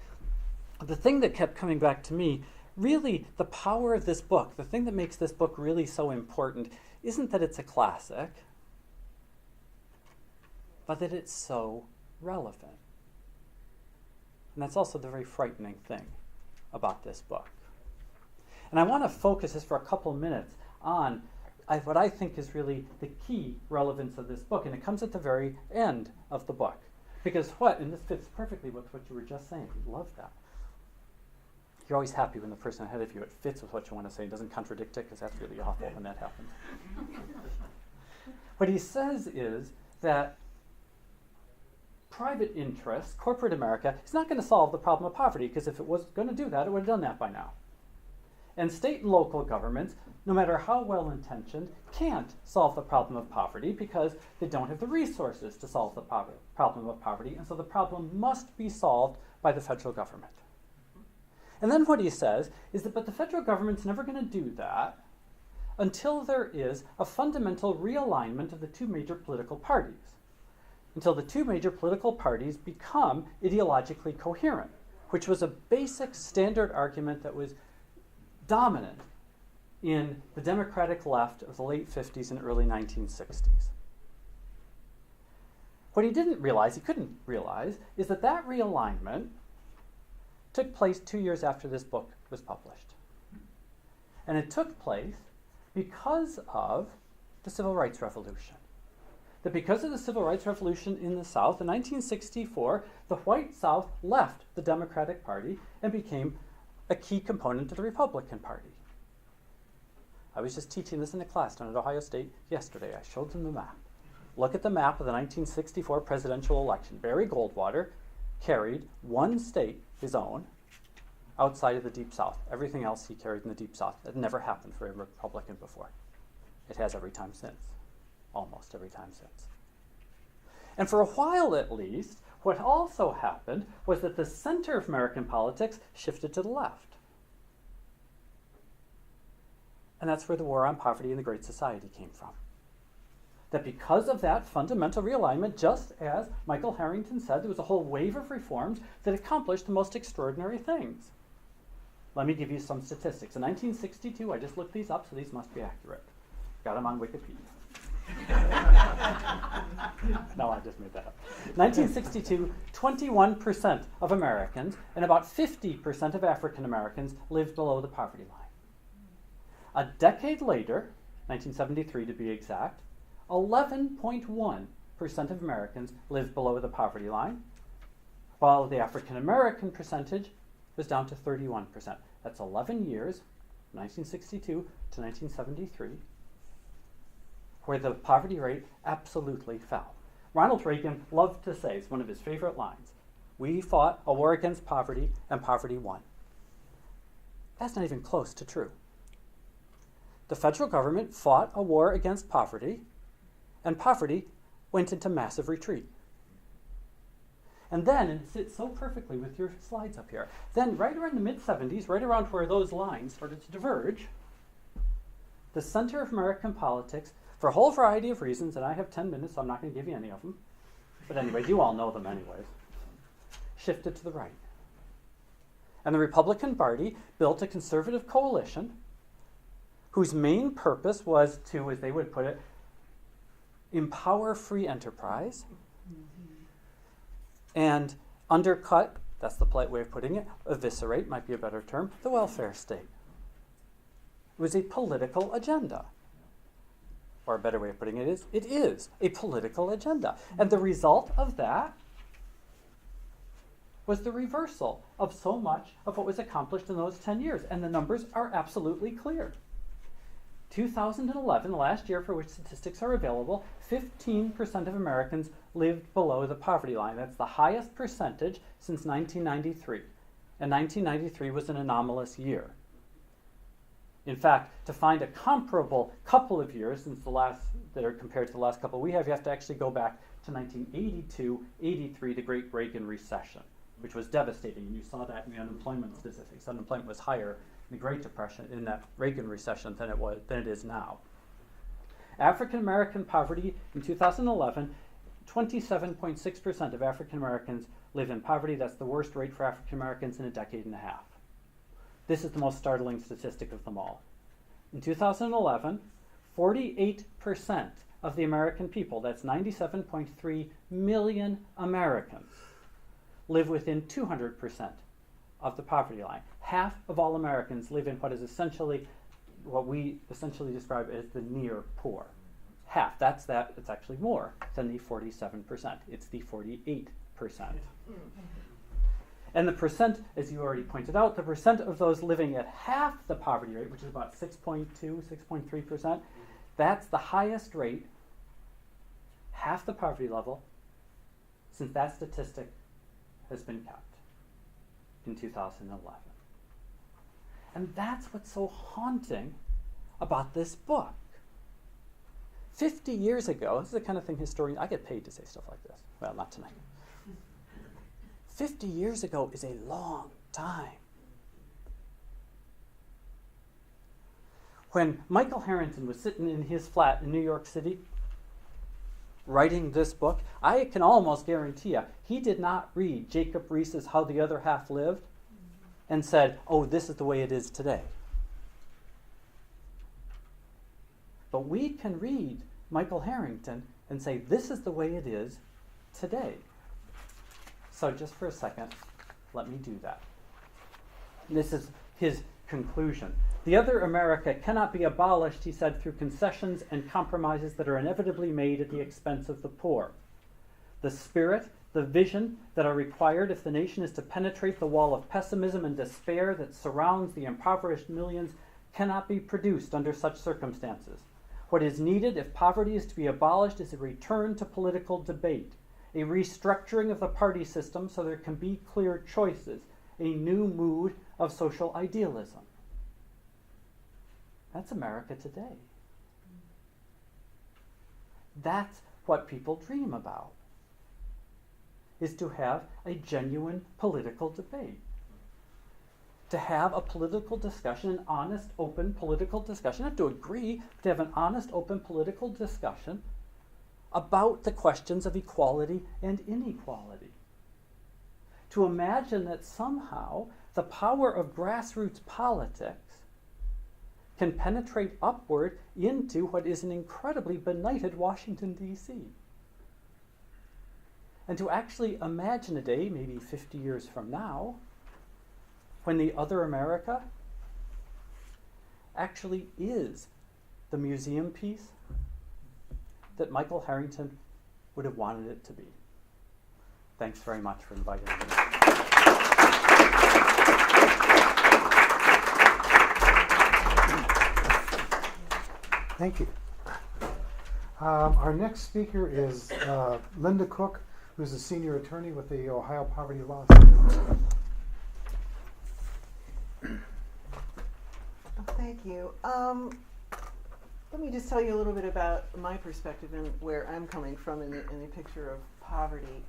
the thing that kept coming back to me, really the power of this book, the thing that makes this book really so important, isn't that it's a classic, but that it's so relevant. And that's also the very frightening thing about this book. And I want to focus just for a couple of minutes on what I think is really the key relevance of this book, and it comes at the very end of the book. Because and this fits perfectly with what you were just saying, we love that. You're always happy when the person ahead of you, it fits with what you want to say and doesn't contradict it, because that's really awful when that happens. What he says is that private interest, corporate America, is not going to solve the problem of poverty, because if it was going to do that, it would have done that by now. And state and local governments, no matter how well-intentioned, can't solve the problem of poverty because they don't have the resources to solve the problem of poverty, and so the problem must be solved by the federal government. And then what he says is that, but the federal government's never going to do that until there is a fundamental realignment of the two major political parties, until the two major political parties become ideologically coherent, which was a basic standard argument that was dominant in the Democratic left of the late 50s and early 1960s. What he didn't realize, he couldn't realize, is that that realignment took place 2 years after this book was published. And it took place because of the Civil Rights Revolution. That because of the Civil Rights Revolution in the South, in 1964, the white South left the Democratic Party and became a key component of the Republican Party. I was just teaching this in a class down at Ohio State yesterday. I showed them the map. Look at the map of the 1964 presidential election. Barry Goldwater carried one state, his own, outside of the Deep South. Everything else he carried in the Deep South. That never happened for a Republican before. It has every time since. Almost every time since. And for a while at least, what also happened was that the center of American politics shifted to the left. And that's where the war on poverty and the Great Society came from. That because of that fundamental realignment, just as Michael Harrington said, there was a whole wave of reforms that accomplished the most extraordinary things. Let me give you some statistics. In 1962, I just looked these up, so these must be accurate. Got them on Wikipedia. No, I just made that up. 1962, 21% of Americans and about 50% of African Americans lived below the poverty line. A decade later, 1973 to be exact, 11.1% of Americans lived below the poverty line, while the African American percentage was down to 31%. That's 11 years, 1962 to 1973, where the poverty rate absolutely fell. Ronald Reagan loved to say, it's one of his favorite lines, "We fought a war against poverty, and poverty won." That's not even close to true. The federal government fought a war against poverty, and poverty went into massive retreat. And then, and it sits so perfectly with your slides up here, then right around the mid-70s, right around where those lines started to diverge, the center of American politics, for a whole variety of reasons, and I have 10 minutes, so I'm not going to give you any of them, but anyways, you all know them anyways, shifted to the right. And the Republican Party built a conservative coalition whose main purpose was to, as they would put it, empower free enterprise and undercut, that's the polite way of putting it, eviscerate, might be a better term, the welfare state. It was a political agenda. Or a better way of putting it is a political agenda. And the result of that was the reversal of so much of what was accomplished in those 10 years. And the numbers are absolutely clear. 2011, the last year for which statistics are available, 15% of Americans lived below the poverty line. That's the highest percentage since 1993. And 1993 was an anomalous year. In fact, to find a comparable couple of years since the last that are compared to the last couple we have, you have to actually go back to 1982-83, the Great Reagan Recession, which was devastating. And you saw that in the unemployment statistics. Unemployment was higher in the Great Depression, in that Reagan recession, than it is now. African American poverty in 2011, 27.6% of African Americans live in poverty. That's the worst rate for African Americans in a decade and a half. This is the most startling statistic of them all. In 2011, 48% of the American people, that's 97.3 million Americans, live within 200% of the poverty line. Half of all Americans live in what is essentially, what we essentially describe as the near poor. Half, it's actually more than the 47%. It's the 48%. And the percent, as you already pointed out, the percent of those living at half the poverty rate, which is about 6.2, 6.3%, that's the highest rate, half the poverty level, since that statistic has been kept in 2011. And that's what's so haunting about this book. 50 years ago, this is the kind of thing historians, I get paid to say stuff like this. Well, not tonight. 50 years ago is a long time. When Michael Harrington was sitting in his flat in New York City writing this book, I can almost guarantee you, he did not read Jacob Riis's How the Other Half Lived and said, oh, this is the way it is today. But we can read Michael Harrington and say, this is the way it is today. So just for a second, let me do that. This is his conclusion. The other America cannot be abolished, he said, through concessions and compromises that are inevitably made at the expense of the poor. The spirit, the vision that are required if the nation is to penetrate the wall of pessimism and despair that surrounds the impoverished millions cannot be produced under such circumstances. What is needed if poverty is to be abolished is a return to political debate, a restructuring of the party system so there can be clear choices, a new mood of social idealism. That's America today. That's what people dream about. is to have a genuine political debate. To have a political discussion, an honest, open political discussion, not to agree, but to have an honest, open political discussion about the questions of equality and inequality. To imagine that somehow the power of grassroots politics can penetrate upward into what is an incredibly benighted Washington, D.C. And to actually imagine a day, maybe 50 years from now, when the other America actually is the museum piece that Michael Harrington would have wanted it to be. Thanks very much for inviting me. Thank you. Our next speaker is Linda Cook, who's a senior attorney with the Ohio Poverty Law Center. Thank you. Let me just tell you a little bit about my perspective and where I'm coming from in the picture of poverty.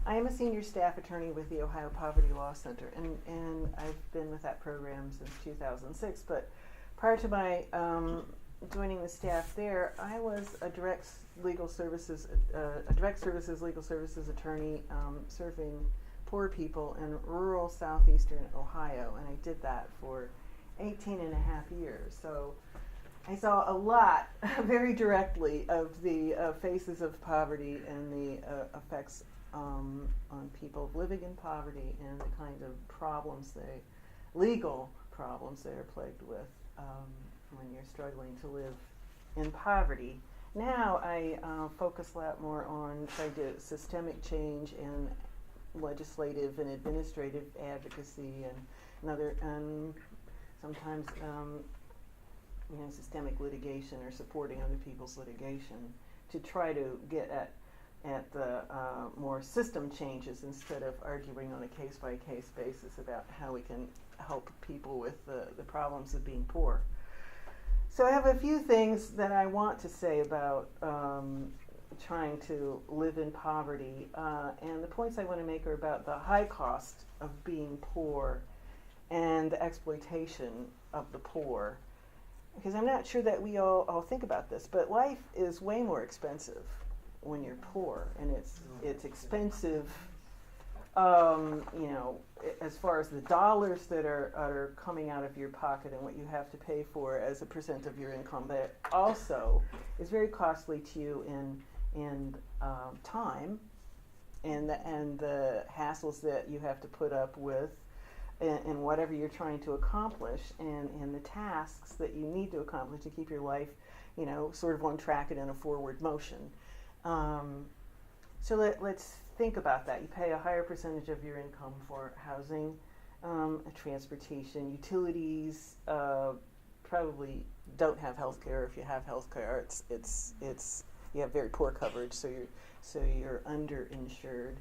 I am a senior staff attorney with the Ohio Poverty Law Center, and I've been with that program since 2006. But prior to my joining the staff there, I was a direct services legal services attorney serving poor people in rural southeastern Ohio, and I did that for 18 and a half years. So I saw a lot, very directly, of the faces of poverty and the effects on people living in poverty and the kind of legal problems they are plagued with when you're struggling to live in poverty. Now I focus a lot more on trying to systemic change and legislative and administrative advocacy and sometimes systemic litigation or supporting other people's litigation to try to get at the more system changes instead of arguing on a case-by-case basis about how we can help people with the problems of being poor. So I have a few things that I want to say about trying to live in poverty, and the points I want to make are about the high cost of being poor and the exploitation of the poor. Because I'm not sure that we all think about this, but life is way more expensive when you're poor, and it's expensive, as far as the dollars that are coming out of your pocket and what you have to pay for as a percent of your income, but also is very costly to you in time and the hassles that you have to put up with in whatever you're trying to accomplish and the tasks that you need to accomplish to keep your life, sort of on track and in a forward motion. So let's think about that. You pay a higher percentage of your income for housing, transportation, utilities. Probably don't have health care. If you have health care, it's you have very poor coverage, so you're underinsured.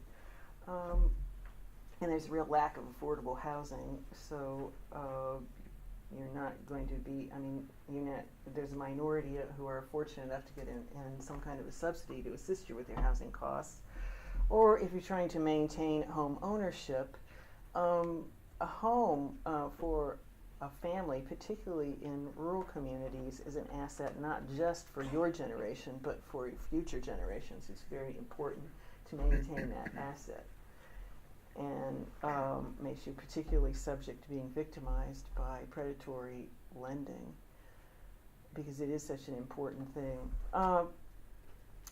And there's a real lack of affordable housing, so you're not going to be, there's a minority who are fortunate enough to get in some kind of a subsidy to assist you with your housing costs. Or if you're trying to maintain home ownership, a home for a family, particularly in rural communities, is an asset not just for your generation, but for future generations. It's very important to maintain that asset. And makes you particularly subject to being victimized by predatory lending, because it is such an important thing.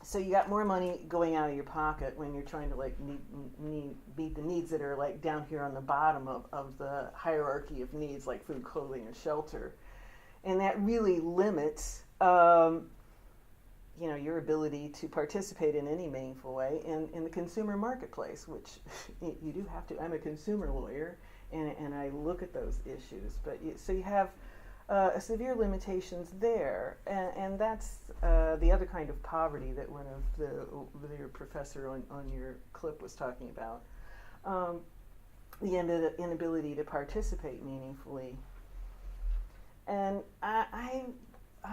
So you got more money going out of your pocket when you're trying to meet the needs that are down here on the bottom of the hierarchy of needs, like food, clothing, and shelter, and that really limits your ability to participate in any meaningful way in the consumer marketplace, which you do have to. I'm a consumer lawyer, and I look at those issues. But so you have severe limitations there, and that's the other kind of poverty that one of your professor on your clip was talking about, the inability to participate meaningfully. And I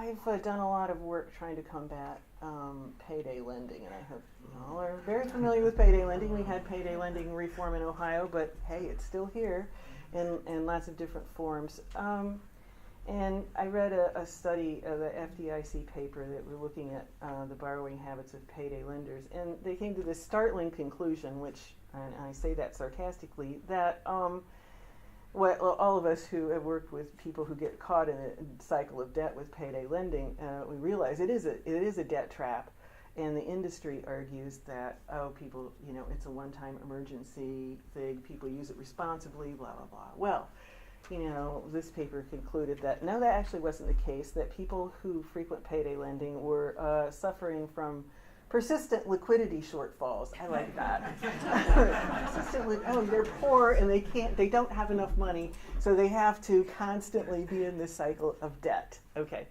I've done a lot of work trying to combat payday lending, and I hope you all are very familiar with payday lending. We had payday lending reform in Ohio, but hey, it's still here in lots of different forms. And I read a study, the FDIC paper that were looking at the borrowing habits of payday lenders, and they came to this startling conclusion, which, and I say that sarcastically, that all of us who have worked with people who get caught in a cycle of debt with payday lending, we realize it is a debt trap, and the industry argues that, people, it's a one-time emergency thing, people use it responsibly, blah, blah, blah. Well, this paper concluded that no, that actually wasn't the case, that people who frequent payday lending were suffering from persistent liquidity shortfalls. I like that. They're poor and they don't have enough money, so they have to constantly be in this cycle of debt. Okay.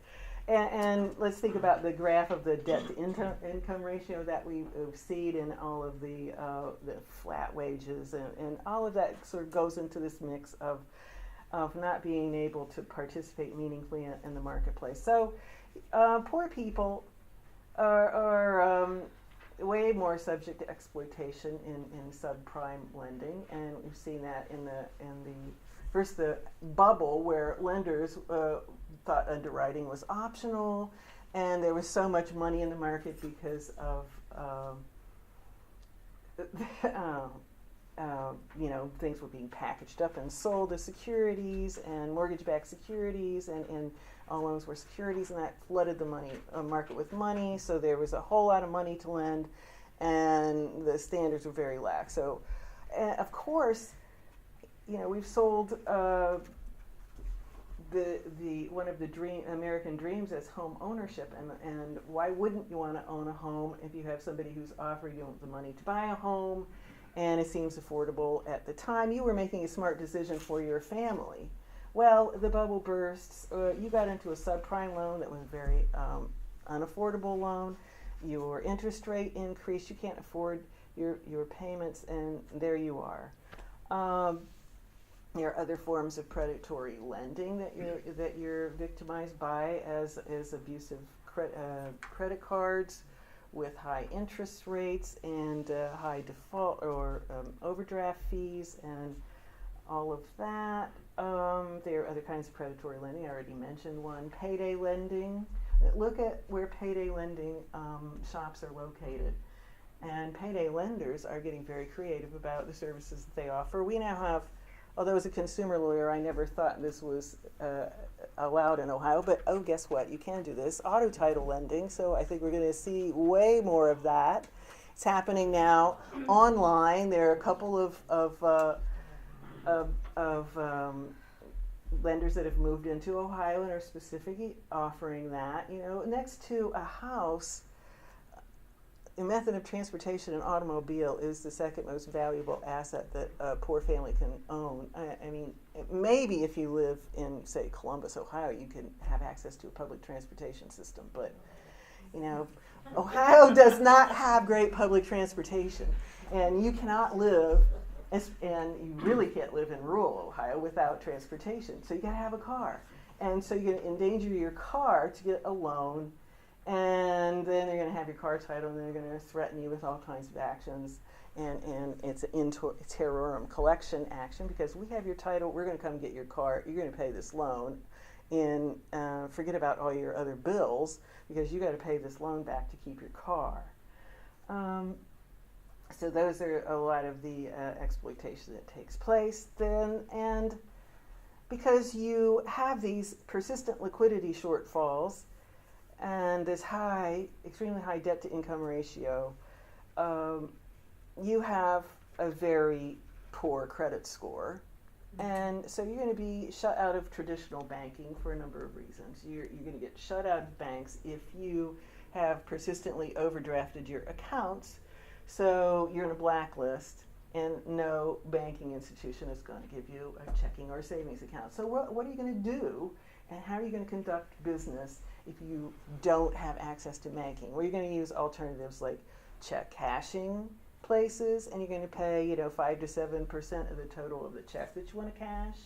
And let's think about the graph of the debt to income ratio that we've seen in all of the flat wages, and all of that sort of goes into this mix of not being able to participate meaningfully in the marketplace. So poor people are way more subject to exploitation in subprime lending, and we've seen that in the bubble where lenders thought underwriting was optional, and there was so much money in the market because of things were being packaged up and sold as securities and mortgage-backed securities, and all loans were securities, and that flooded the market with money. So there was a whole lot of money to lend, and the standards were very lax. So, of course, we've sold the one of the American dreams as home ownership, and why wouldn't you want to own a home if you have somebody who's offering you the money to buy a home, and it seems affordable at the time you were making a smart decision for your family. Well, the bubble bursts. You got into a subprime loan that was a very unaffordable loan. Your interest rate increased. You can't afford your payments, and there you are. There are other forms of predatory lending that you're victimized by, as abusive credit cards with high interest rates and high default or overdraft fees and all of that. There are other kinds of predatory lending. I already mentioned one. Payday lending. Look at where payday lending shops are located. And payday lenders are getting very creative about the services that they offer. We now have, although as a consumer lawyer, I never thought this was allowed in Ohio, but guess what? You can do this. Auto title lending, so I think we're going to see way more of that. It's happening now online. There are a couple of lenders that have moved into Ohio and are specifically offering that. Next to a house, a method of transportation, an automobile is the second most valuable asset that a poor family can own. I mean, maybe if you live in, say, Columbus, Ohio, you can have access to a public transportation system, but, Ohio does not have great public transportation, and you cannot live, and you really can't live in rural Ohio without transportation, so you gotta have a car. And so you're gonna endanger your car to get a loan, and then they're going to have your car title, and they're going to threaten you with all kinds of actions, and it's an in terrorem collection action, because we have your title, we're going to come get your car, you're going to pay this loan, and forget about all your other bills, because you got to pay this loan back to keep your car. So those are a lot of the exploitation that takes place then, and because you have these persistent liquidity shortfalls, and this extremely high debt to income ratio, you have a very poor credit score. And so you're going to be shut out of traditional banking for a number of reasons. You're going to get shut out of banks if you have persistently overdrafted your accounts. So you're in a blacklist, and no banking institution is going to give you a checking or savings account. So what are you going to do, and how are you going to conduct business if you don't have access to banking? Well, you're going to use alternatives like check cashing places, and you're going to pay 5 to 7% of the total of the check that you want to cash,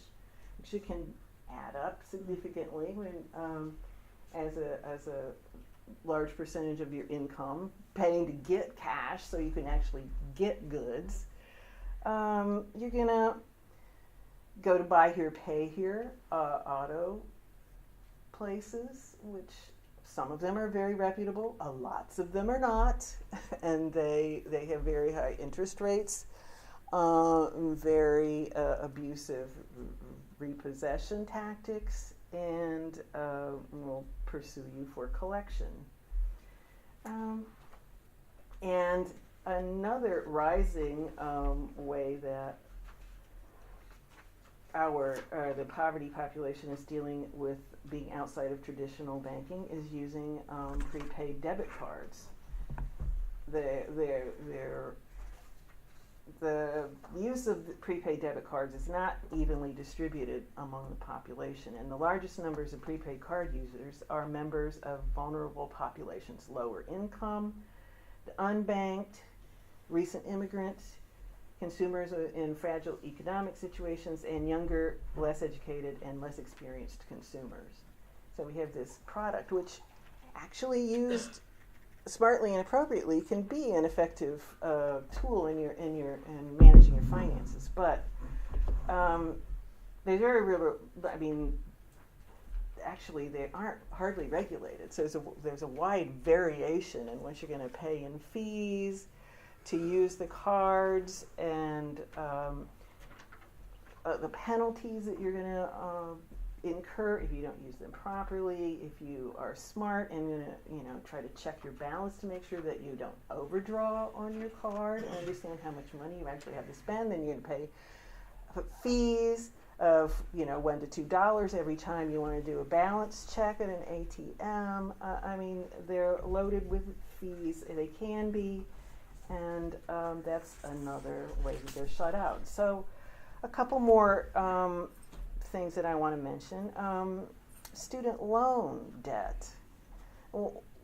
which can add up significantly when as a large percentage of your income, paying to get cash so you can actually get goods. You're gonna go to buy here, pay here, auto places, which some of them are very reputable, lots of them are not, and they have very high interest rates, very abusive repossession tactics, and will pursue you for collection. And another rising way that the poverty population is dealing with being outside of traditional banking is using prepaid debit cards. The use of the prepaid debit cards is not evenly distributed among the population, and the largest numbers of prepaid card users are members of vulnerable populations, lower income, the unbanked, recent immigrants, consumers in fragile economic situations, and younger, less educated, and less experienced consumers. So we have this product which actually used smartly and appropriately can be an effective tool in managing your finances, but they're very real. I mean, actually, they aren't hardly regulated. So there's a wide variation in what you're going to pay in fees to use the cards, and the penalties that you're going to incur if you don't use them properly. If you are smart and going to try to check your balance to make sure that you don't overdraw on your card and understand how much money you actually have to spend, then you're going to pay fees of $1 to $2 every time you want to do a balance check at an ATM. I mean, they're loaded with fees. They can be, and that's another way that they're shut out. So a couple more things that I want to mention. Student loan debt.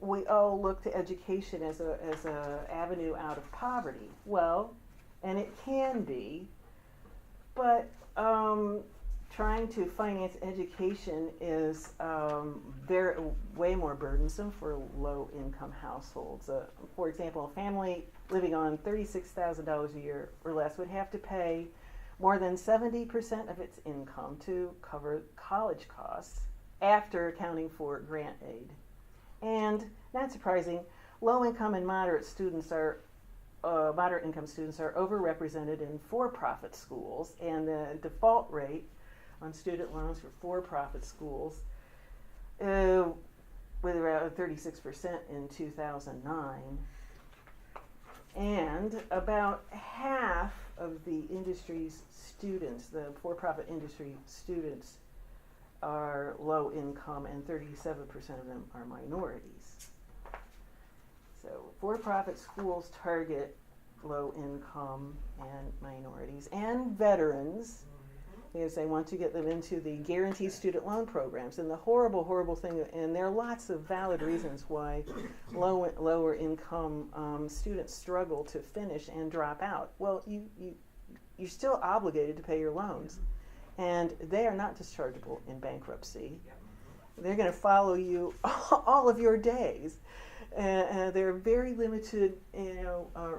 We all look to education as a avenue out of poverty. Well, and it can be, but trying to finance education is way more burdensome for low-income households. For example, a family living on $36,000 a year or less would have to pay more than 70% of its income to cover college costs after accounting for grant aid. And not surprising, low-income and moderate income students are overrepresented in for-profit schools, and the default rate on student loans for for-profit schools with around 36% in 2009. And about half of the industry's students, the for-profit industry students, are low income, and 37% of them are minorities. So for-profit schools target low income and minorities and veterans because they want to get them into the guaranteed student loan programs. And the horrible thing, and there are lots of valid reasons why lower income students struggle to finish and drop out. Well, you're still obligated to pay your loans, and they are not dischargeable in bankruptcy. They're going to follow you all of your days. There are very limited,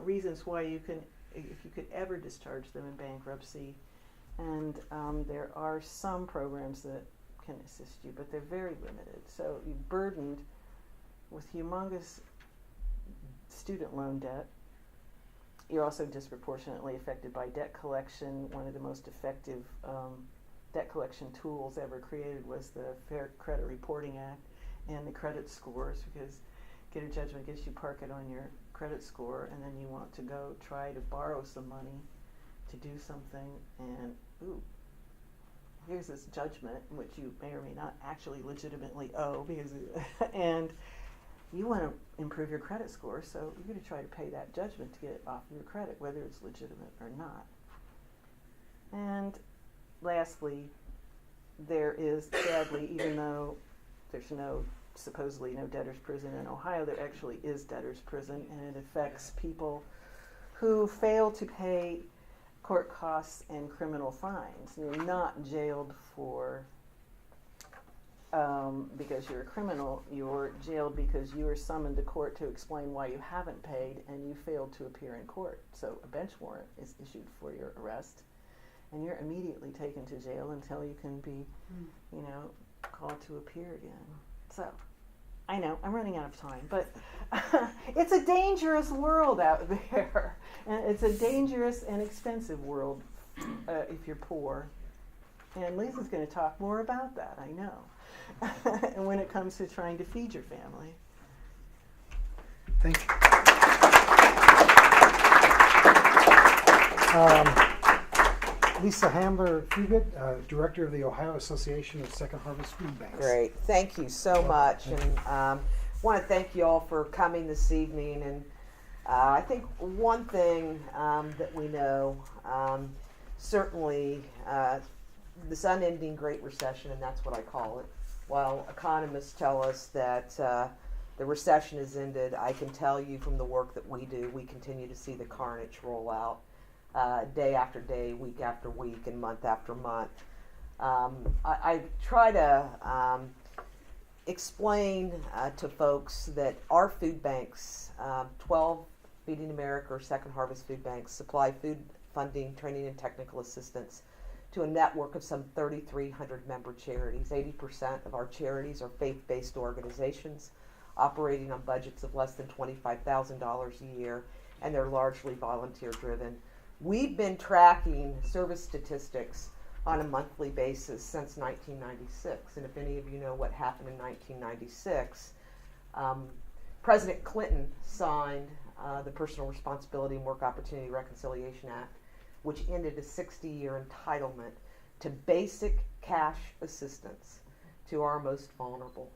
reasons why if you could ever discharge them in bankruptcy. And there are some programs that can assist you, but they're very limited. So you're burdened with humongous student loan debt. You're also disproportionately affected by debt collection. One of the most effective debt collection tools ever created was the Fair Credit Reporting Act and the credit scores, because get a judgment against you, park it on your credit score, and then you want to go try to borrow some money to do something, and here's this judgment which you may or may not actually legitimately owe, because and you want to improve your credit score, so you're going to try to pay that judgment to get it off your credit, whether it's legitimate or not. And lastly, there is, sadly, even though there's supposedly no debtor's prison in Ohio, there actually is debtor's prison, and it affects people who fail to pay court costs and criminal fines. And you're not jailed for because you're a criminal, you're jailed because you are summoned to court to explain why you haven't paid and you failed to appear in court. So a bench warrant is issued for your arrest, and you're immediately taken to jail until you can be, called to appear again. So, I know, I'm running out of time, but it's a dangerous world out there. And it's a dangerous and expensive world if you're poor. And Lisa's going to talk more about that, I know. And when it comes to trying to feed your family. Thank you. Lisa Handler-Fugit, Director of the Ohio Association of Second Harvest Food Banks. Great. Thank you so much. And want to thank you all for coming this evening. And I think one thing that we know, certainly this unending Great Recession, and that's what I call it, while economists tell us that the recession has ended, I can tell you from the work that we do, we continue to see the carnage roll out day after day, week after week, and month after month. I try to explain to folks that our food banks, 12 Feeding America or Second Harvest food banks, supply food funding, training, and technical assistance to a network of some 3,300 member charities. 80% of our charities are faith-based organizations operating on budgets of less than $25,000 a year, and they're largely volunteer-driven. We've been tracking service statistics on a monthly basis since 1996, and if any of you know what happened in 1996, President Clinton signed the Personal Responsibility and Work Opportunity Reconciliation Act, which ended a 60-year entitlement to basic cash assistance to our most vulnerable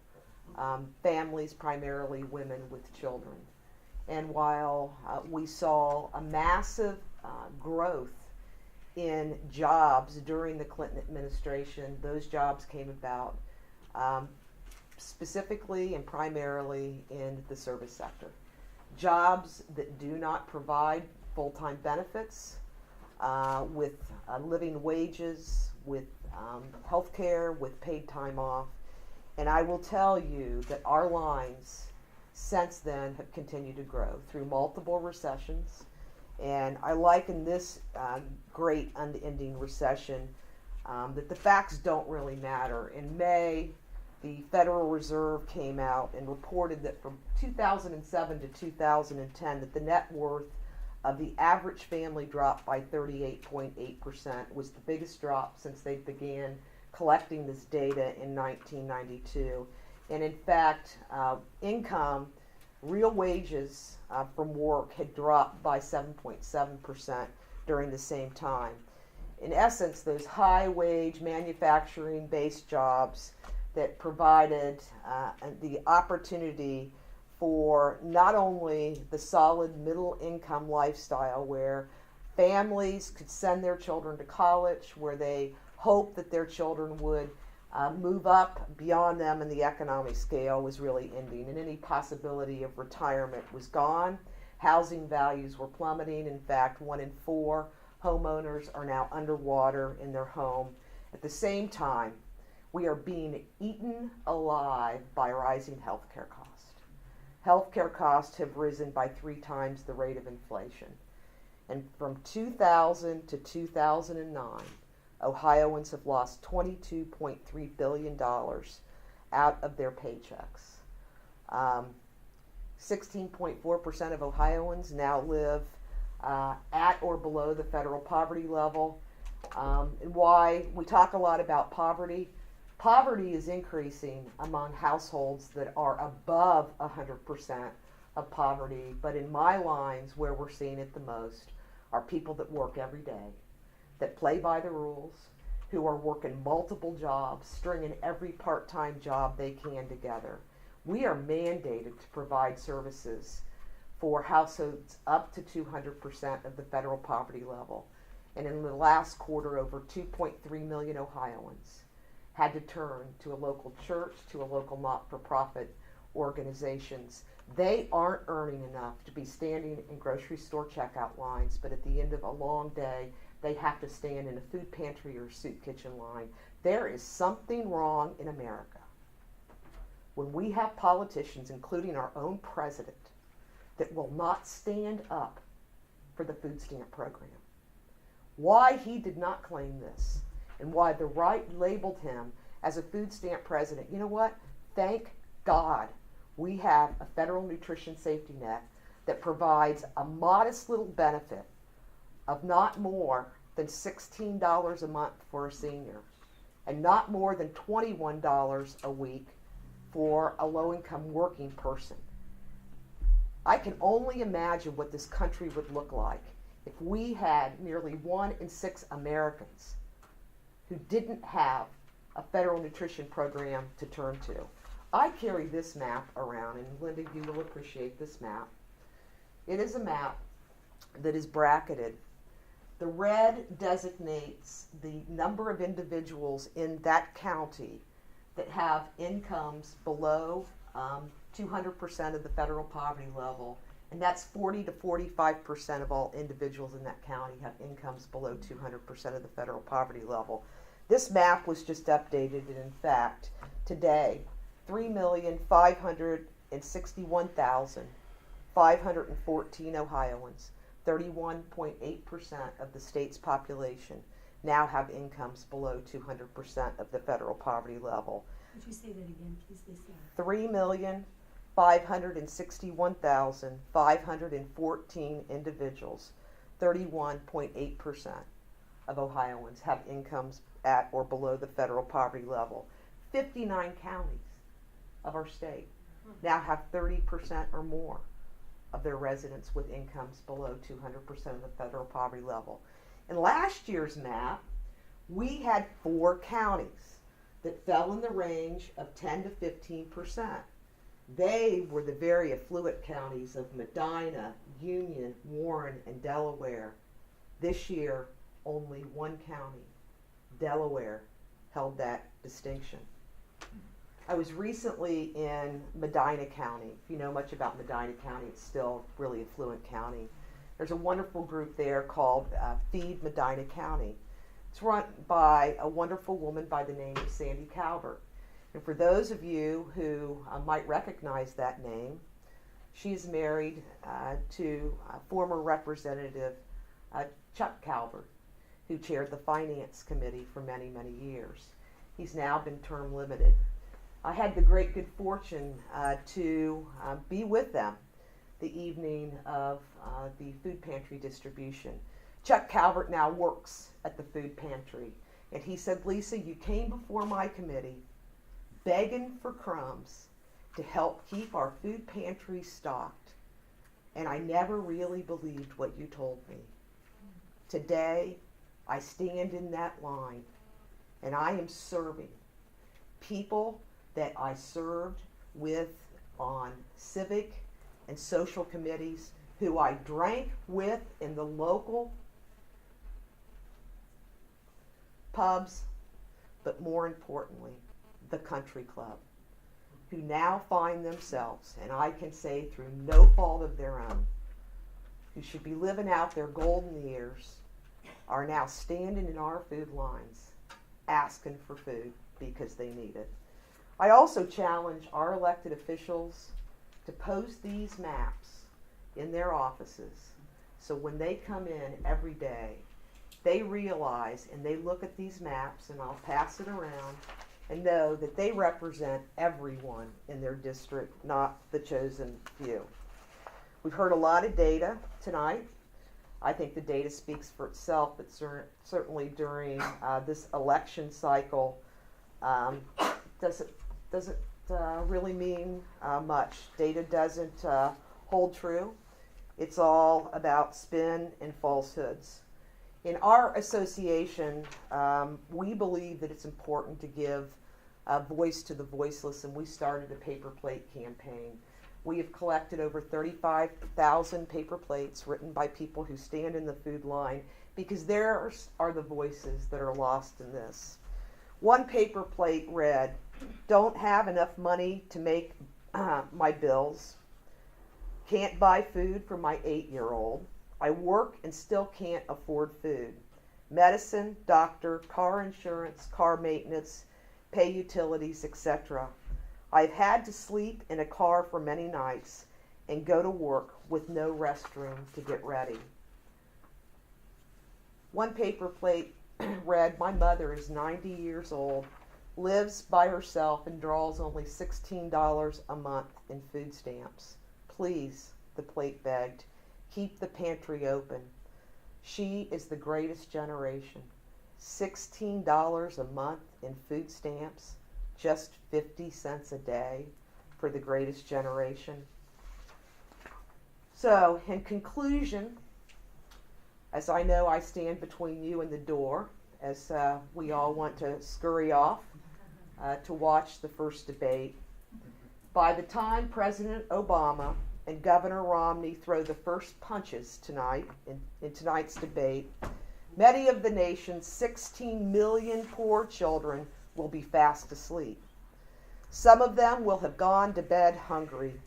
families, primarily women with children. And while we saw a massive growth in jobs during the Clinton administration, those jobs came about specifically and primarily in the service sector. Jobs that do not provide full-time benefits, with living wages, with health care, with paid time off. And I will tell you that our lines since then have continued to grow through multiple recessions. And I liken this great unending recession that the facts don't really matter. In May, the Federal Reserve came out and reported that from 2007 to 2010 that the net worth of the average family dropped by 38.8%, was the biggest drop since they began collecting this data in 1992. And in fact, income, real wages from work had dropped by 7.7% during the same time. In essence, those high-wage manufacturing-based jobs that provided the opportunity for not only the solid middle income lifestyle where families could send their children to college, where they hoped that their children would move up beyond them in the economic scale, was really ending, and any possibility of retirement was gone. Housing values were plummeting. In fact, 1 in 4 homeowners are now underwater in their home. At the same time, we are being eaten alive by rising healthcare costs. Healthcare costs have risen by 3 times the rate of inflation. And from 2000 to 2009, Ohioans have lost $22.3 billion out of their paychecks. 16.4% of Ohioans now live at or below the federal poverty level. And why we talk a lot about poverty. Poverty is increasing among households that are above 100% of poverty, but in my lines where we're seeing it the most are people that work every day, that play by the rules, who are working multiple jobs, stringing every part-time job they can together. We are mandated to provide services for households up to 200% of the federal poverty level. And in the last quarter, over 2.3 million Ohioans had to turn to a local church, to a local not-for-profit organizations. They aren't earning enough to be standing in grocery store checkout lines, but at the end of a long day, they have to stand in a food pantry or soup kitchen line. There is something wrong in America when we have politicians, including our own president, that will not stand up for the food stamp program. Why he did not claim this, and why the right labeled him as a food stamp president. You know what? Thank God we have a federal nutrition safety net that provides a modest little benefit of not more than $16 a month for a senior and not more than $21 a week for a low-income working person. I can only imagine what this country would look like if we had nearly 1 in 6 Americans who didn't have a federal nutrition program to turn to. I carry this map around, and Linda, you will appreciate this map. It is a map that is bracketed. The red designates the number of individuals in that county that have incomes below 200% of the federal poverty level, and that's 40 to 45% of all individuals in that county have incomes below 200% of the federal poverty level. This map was just updated, and in fact, today, 3,561,514 Ohioans, 31.8% of the state's population, now have incomes below 200% of the federal poverty level. Would you say that again, please, Lisa? 3,561,514 individuals, 31.8% of Ohioans have incomes at or below the federal poverty level. 59 counties of our state now have 30% or more of their residents with incomes below 200% of the federal poverty level. In last year's map, we had 4 counties that fell in the range of 10 to 15%. They were the very affluent counties of Medina, Union, Warren, and Delaware. This year, only 1 county, Delaware, held that distinction. I was recently in Medina County. If you know much about Medina County, it's still a really affluent county. There's a wonderful group there called Feed Medina County. It's run by a wonderful woman by the name of Sandy Calvert. And for those of you who might recognize that name, she's married to former Representative Chuck Calvert, who chaired the Finance Committee for many, many years. He's now been term limited. I had the great good fortune to be with them the evening of the food pantry distribution. Chuck Calvert now works at the food pantry, and he said, "Lisa, you came before my committee begging for crumbs to help keep our food pantry stocked, and I never really believed what you told me. Today, I stand in that line, and I am serving people that I served with on civic and social committees, who I drank with in the local pubs, but more importantly, the country club, who now find themselves, and I can say through no fault of their own, who should be living out their golden years, are now standing in our food lines asking for food because they need it. I also challenge our elected officials to post these maps in their offices, so when they come in every day, they realize and they look at these maps, and I'll pass it around, and know that they represent everyone in their district, not the chosen few. We've heard a lot of data tonight. I think the data speaks for itself, but certainly during this election cycle, doesn't really mean much. Data doesn't hold true. It's all about spin and falsehoods. In our association, we believe that it's important to give a voice to the voiceless, and we started a paper plate campaign. We have collected over 35,000 paper plates written by people who stand in the food line, because theirs are the voices that are lost in this. One paper plate read, "Don't have enough money to make my bills. Can't buy food for my 8-year-old. I work and still can't afford food. Medicine, doctor, car insurance, car maintenance, pay utilities, etc. I've had to sleep in a car for many nights and go to work with no restroom to get ready. One paper plate read, "My mother is 90 years old, lives by herself, and draws only $16 a month in food stamps. Please," the plate begged, "keep the pantry open. She is the greatest generation. $16 a month in food stamps, just 50 cents a day for the greatest generation." So, in conclusion, as I know I stand between you and the door, as we all want to scurry off to watch the first debate, by the time President Obama and Governor Romney throw the first punches tonight in tonight's debate, many of the nation's 16 million poor children will be fast asleep. Some of them will have gone to bed hungry.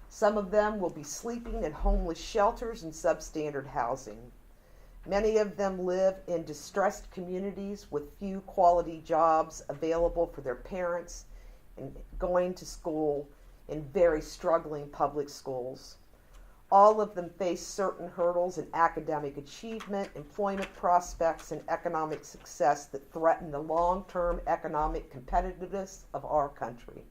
Some of them will be sleeping in homeless shelters and substandard housing. Many of them live in distressed communities with few quality jobs available for their parents and going to school in very struggling public schools. All of them face certain hurdles in academic achievement, employment prospects, and economic success that threaten the long-term economic competitiveness of our country.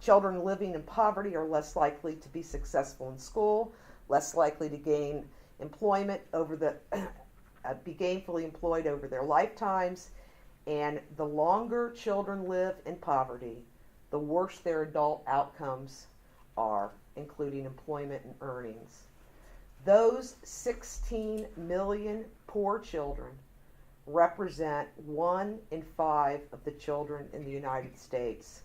Children living in poverty are less likely to be successful in school, less likely to gain employment be gainfully employed over their lifetimes, and the longer children live in poverty, the worse their adult outcomes are, including employment and earnings. Those 16 million poor children represent 1 in 5 of the children in the United States.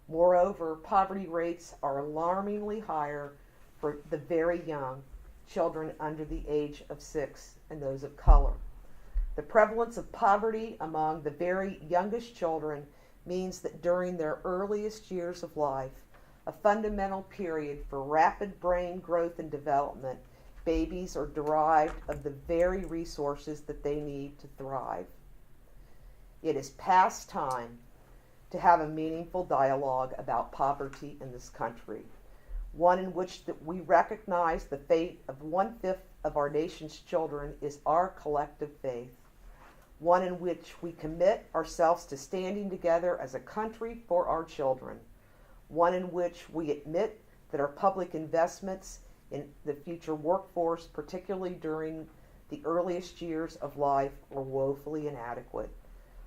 Moreover, poverty rates are alarmingly higher for the very young, children under the age of 6, and those of color. The prevalence of poverty among the very youngest children means that during their earliest years of life, a fundamental period for rapid brain growth and development, babies are derived of the very resources that they need to thrive. It is past time to have a meaningful dialogue about poverty in this country, one in which that we recognize the fate of 1/5 of our nation's children is our collective faith, one in which we commit ourselves to standing together as a country for our children, one in which we admit that our public investments in the future workforce, particularly during the earliest years of life, are woefully inadequate,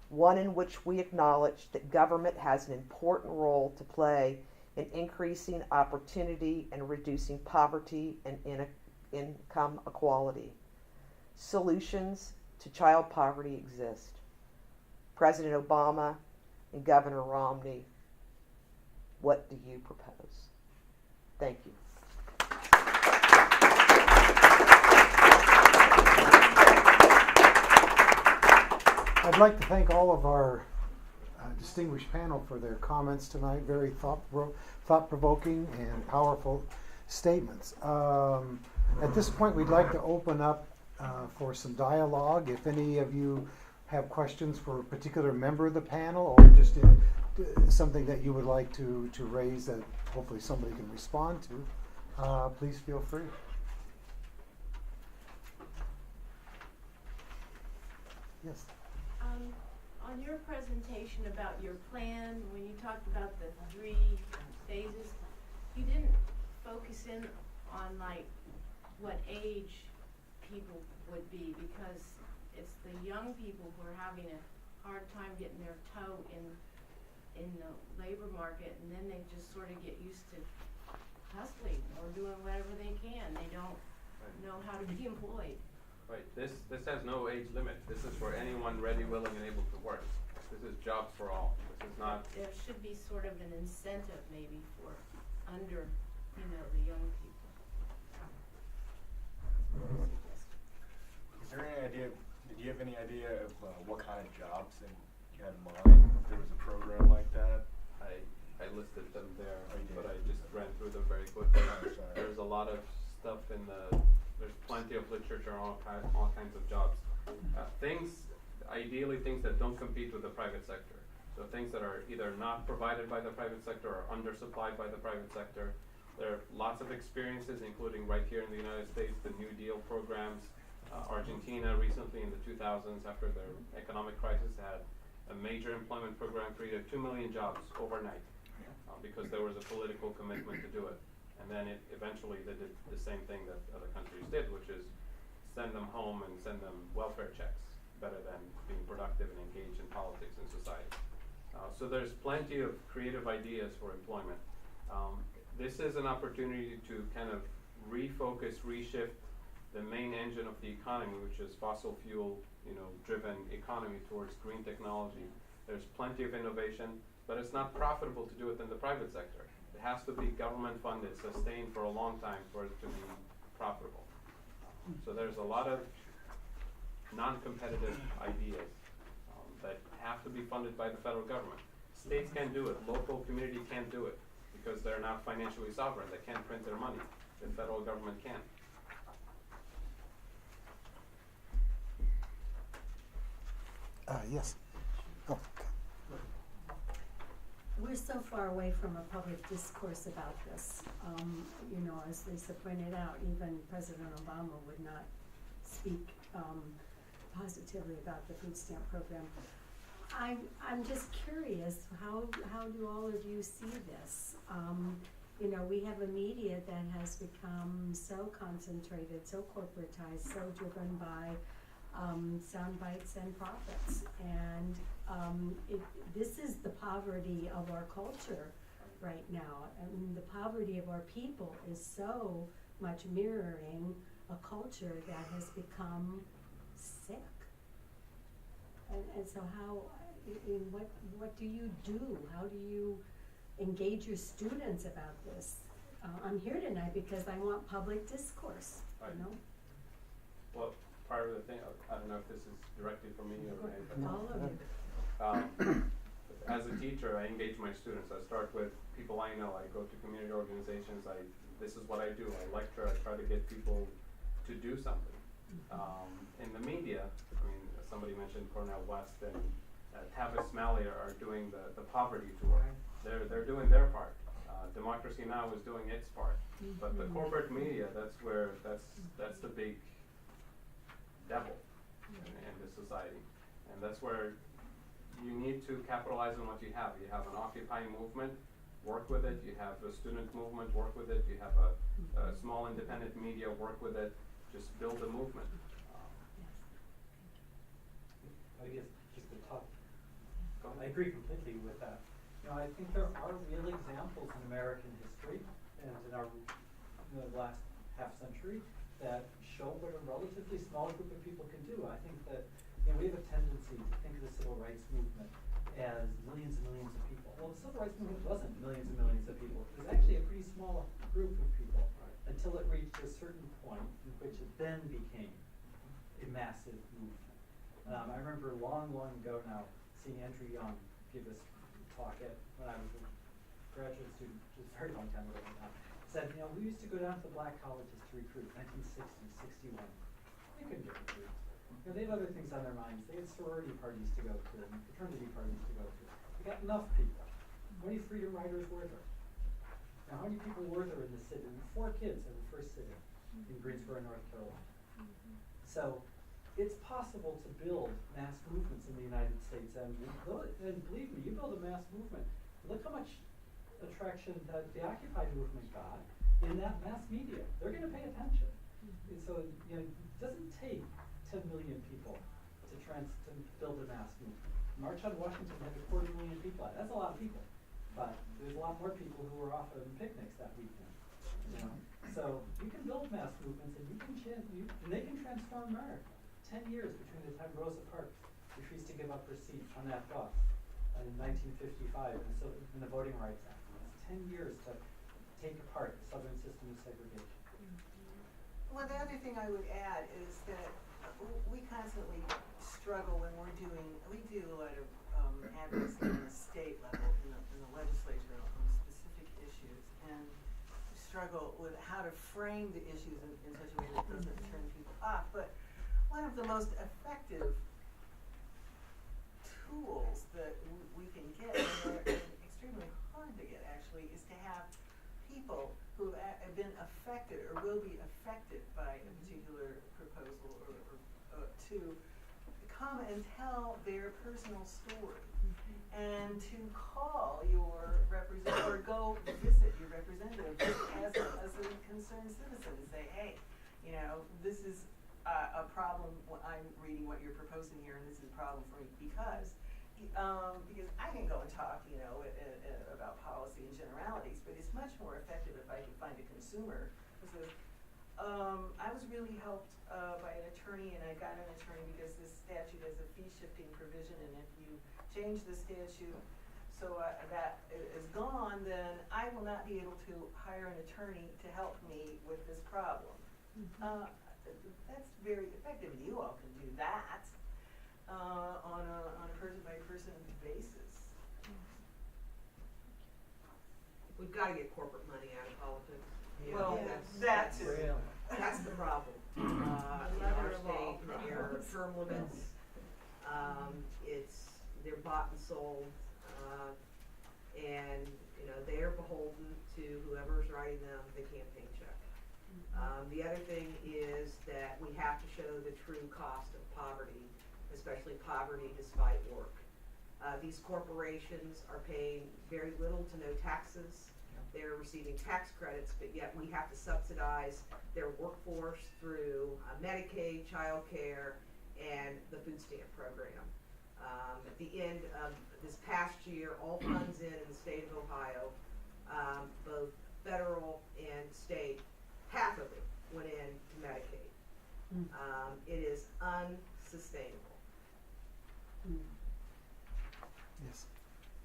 one in which we acknowledge that government has an important role to play in increasing opportunity and reducing poverty and income equality. Solutions to child poverty exist. President Obama and Governor Romney, what do you propose? Thank you. I'd like to thank all of our distinguished panel for their comments tonight. Very thought-provoking and powerful statements. At this point, we'd like to open up for some dialogue. If any of you have questions for a particular member of the panel, or just something that you would like to raise that hopefully somebody can respond to, please feel free. Yes. On your presentation about your plan, when you talked about the 3 phases, you didn't focus in on like what age people would be, because it's the young people who are having a hard time getting their toe in the labor market, and then they just sort of get used to hustling or doing whatever they can. They don't know how to be employed. Right. This has no age limit. This is for anyone ready, willing, and able to work. This is jobs for all. This is not. There should be sort of an incentive maybe for under, the young people. Is there any idea? Did you have any idea of what kind of jobs you had in mind? If there was a program like that? I listed them there, but I just ran through them very quickly. There's a lot of stuff in the. There's plenty of literature on all kinds of jobs. Ideally things that don't compete with the private sector. So things that are either not provided by the private sector or undersupplied by the private sector. There are lots of experiences, including right here in the United States, the New Deal programs. Argentina recently in the 2000s, after their economic crisis, had a major employment program, created 2 million jobs overnight because there was a political commitment to do it. And then eventually they did the same thing that other countries did, which is send them home and send them welfare checks better than being productive and engaged in politics and society. So there's plenty of creative ideas for employment. This is an opportunity to kind of refocus, reshift the main engine of the economy, which is fossil fuel, driven economy, towards green technology. There's plenty of innovation, but it's not profitable to do it in the private sector. It has to be government funded, sustained for a long time for it to be profitable. So there's a lot of non-competitive ideas that have to be funded by the federal government. States can't do it. Local community can't do it because they're not financially sovereign. They can't print their money. The federal government can. Yes. Oh. We're so far away from a public discourse about this. As Lisa pointed out, even President Obama would not speak positively about the food stamp program. I'm just curious, how do all of you see this? We have a media that has become so concentrated, so corporatized, so driven by sound bites and profits. And this is the poverty of our culture right now. I mean, the poverty of our people is so much mirroring a culture that has become sick. And so what do you do? How do you engage your students about this? I'm here tonight because I want public discourse, Right. Well, part of the thing, I don't know if this is directly for me or anybody. All of you. As a teacher, I engage my students. I start with people I know. I go to community organizations. This is what I do. I lecture. I try to get people to do something. In the media, somebody mentioned Cornell West and Tavis Smalley are doing the poverty tour. They're doing their part. Democracy Now! Is doing its part. But the corporate media, that's the big devil in this society. And that's where you need to capitalize on what you have. You have an Occupy movement, work with it. You have a student movement, work with it. You have a small independent media, work with it. Just build a movement. I guess just to talk, I agree completely with that. I think there are real examples in American history and in the last half century that show what a relatively small group of people can do. I think that we have a tendency to think of the civil rights movement as millions and millions of people. Well, the civil rights movement wasn't millions and millions of people. It was actually a pretty small group of people until it reached a certain point in which it then became a massive movement. I remember long ago now seeing Andrew Young give this talk when I was a graduate student, just a very long time ago now. Said, we used to go down to the black colleges to recruit, 1960, 61. They couldn't get recruits. They had other things on their minds. They had sorority parties to go to and fraternity parties to go to. They got enough people. How many freedom riders were there? Now, how many people were there in the city? 4 kids at the first city in Greensboro, North Carolina. So it's possible to build mass movements in the United States, and believe me, you build a mass movement. Look how much attraction that the Occupy movement got in that mass media. They're going to pay attention. And so it doesn't take 10 million people to build a mass movement. March on Washington had 250,000 people. That's a lot of people, but there's a lot more people who were off on picnics that weekend. So you can build mass movements, and and they can transform America. 10 years between the time Rosa Parks refused to give up her seat on that bus in 1955 in the Voting Rights Act. It's 10 years to take apart the Southern system of segregation. Well, the other thing I would add is that we constantly struggle when we do a lot of advocacy on the state level in the legislature on specific issues, and struggle with how to frame the issues in such a way that doesn't turn people off. But one of the most effective tools that we can get, and they're extremely hard to get actually, is to have people who have been affected or will be affected by a particular proposal or to come and tell their personal story, and to call your representative or go visit your representative as a concerned citizen and say, hey, you know, this is a problem. I'm reading what you're proposing here, and this is a problem for me because I can go and talk, you know, about policy and generalities, but it's much more effective if I can find a consumer who says, I was really helped by an attorney, and I got an attorney because this statute has a fee-shifting provision, and if you change the statute so that is gone, then I will not be able to hire an attorney to help me with this problem. That's very effective. You all can do that on a person-by-person basis. We've got to get corporate money out of politics. Yeah. Well, that too. That's the problem. In our state, there are term limits. They're bought and sold, and you know they're beholden to whoever's writing them the campaign check. The other thing is that we have to show the true cost of poverty, especially poverty despite work. These corporations are paying very little to no taxes. They're receiving tax credits, but yet we have to subsidize their workforce through Medicaid, child care, and the food stamp program. At the end of this past year, all funds in the state of Ohio, both federal and state, half of it went into Medicaid. It is unsustainable. Yes.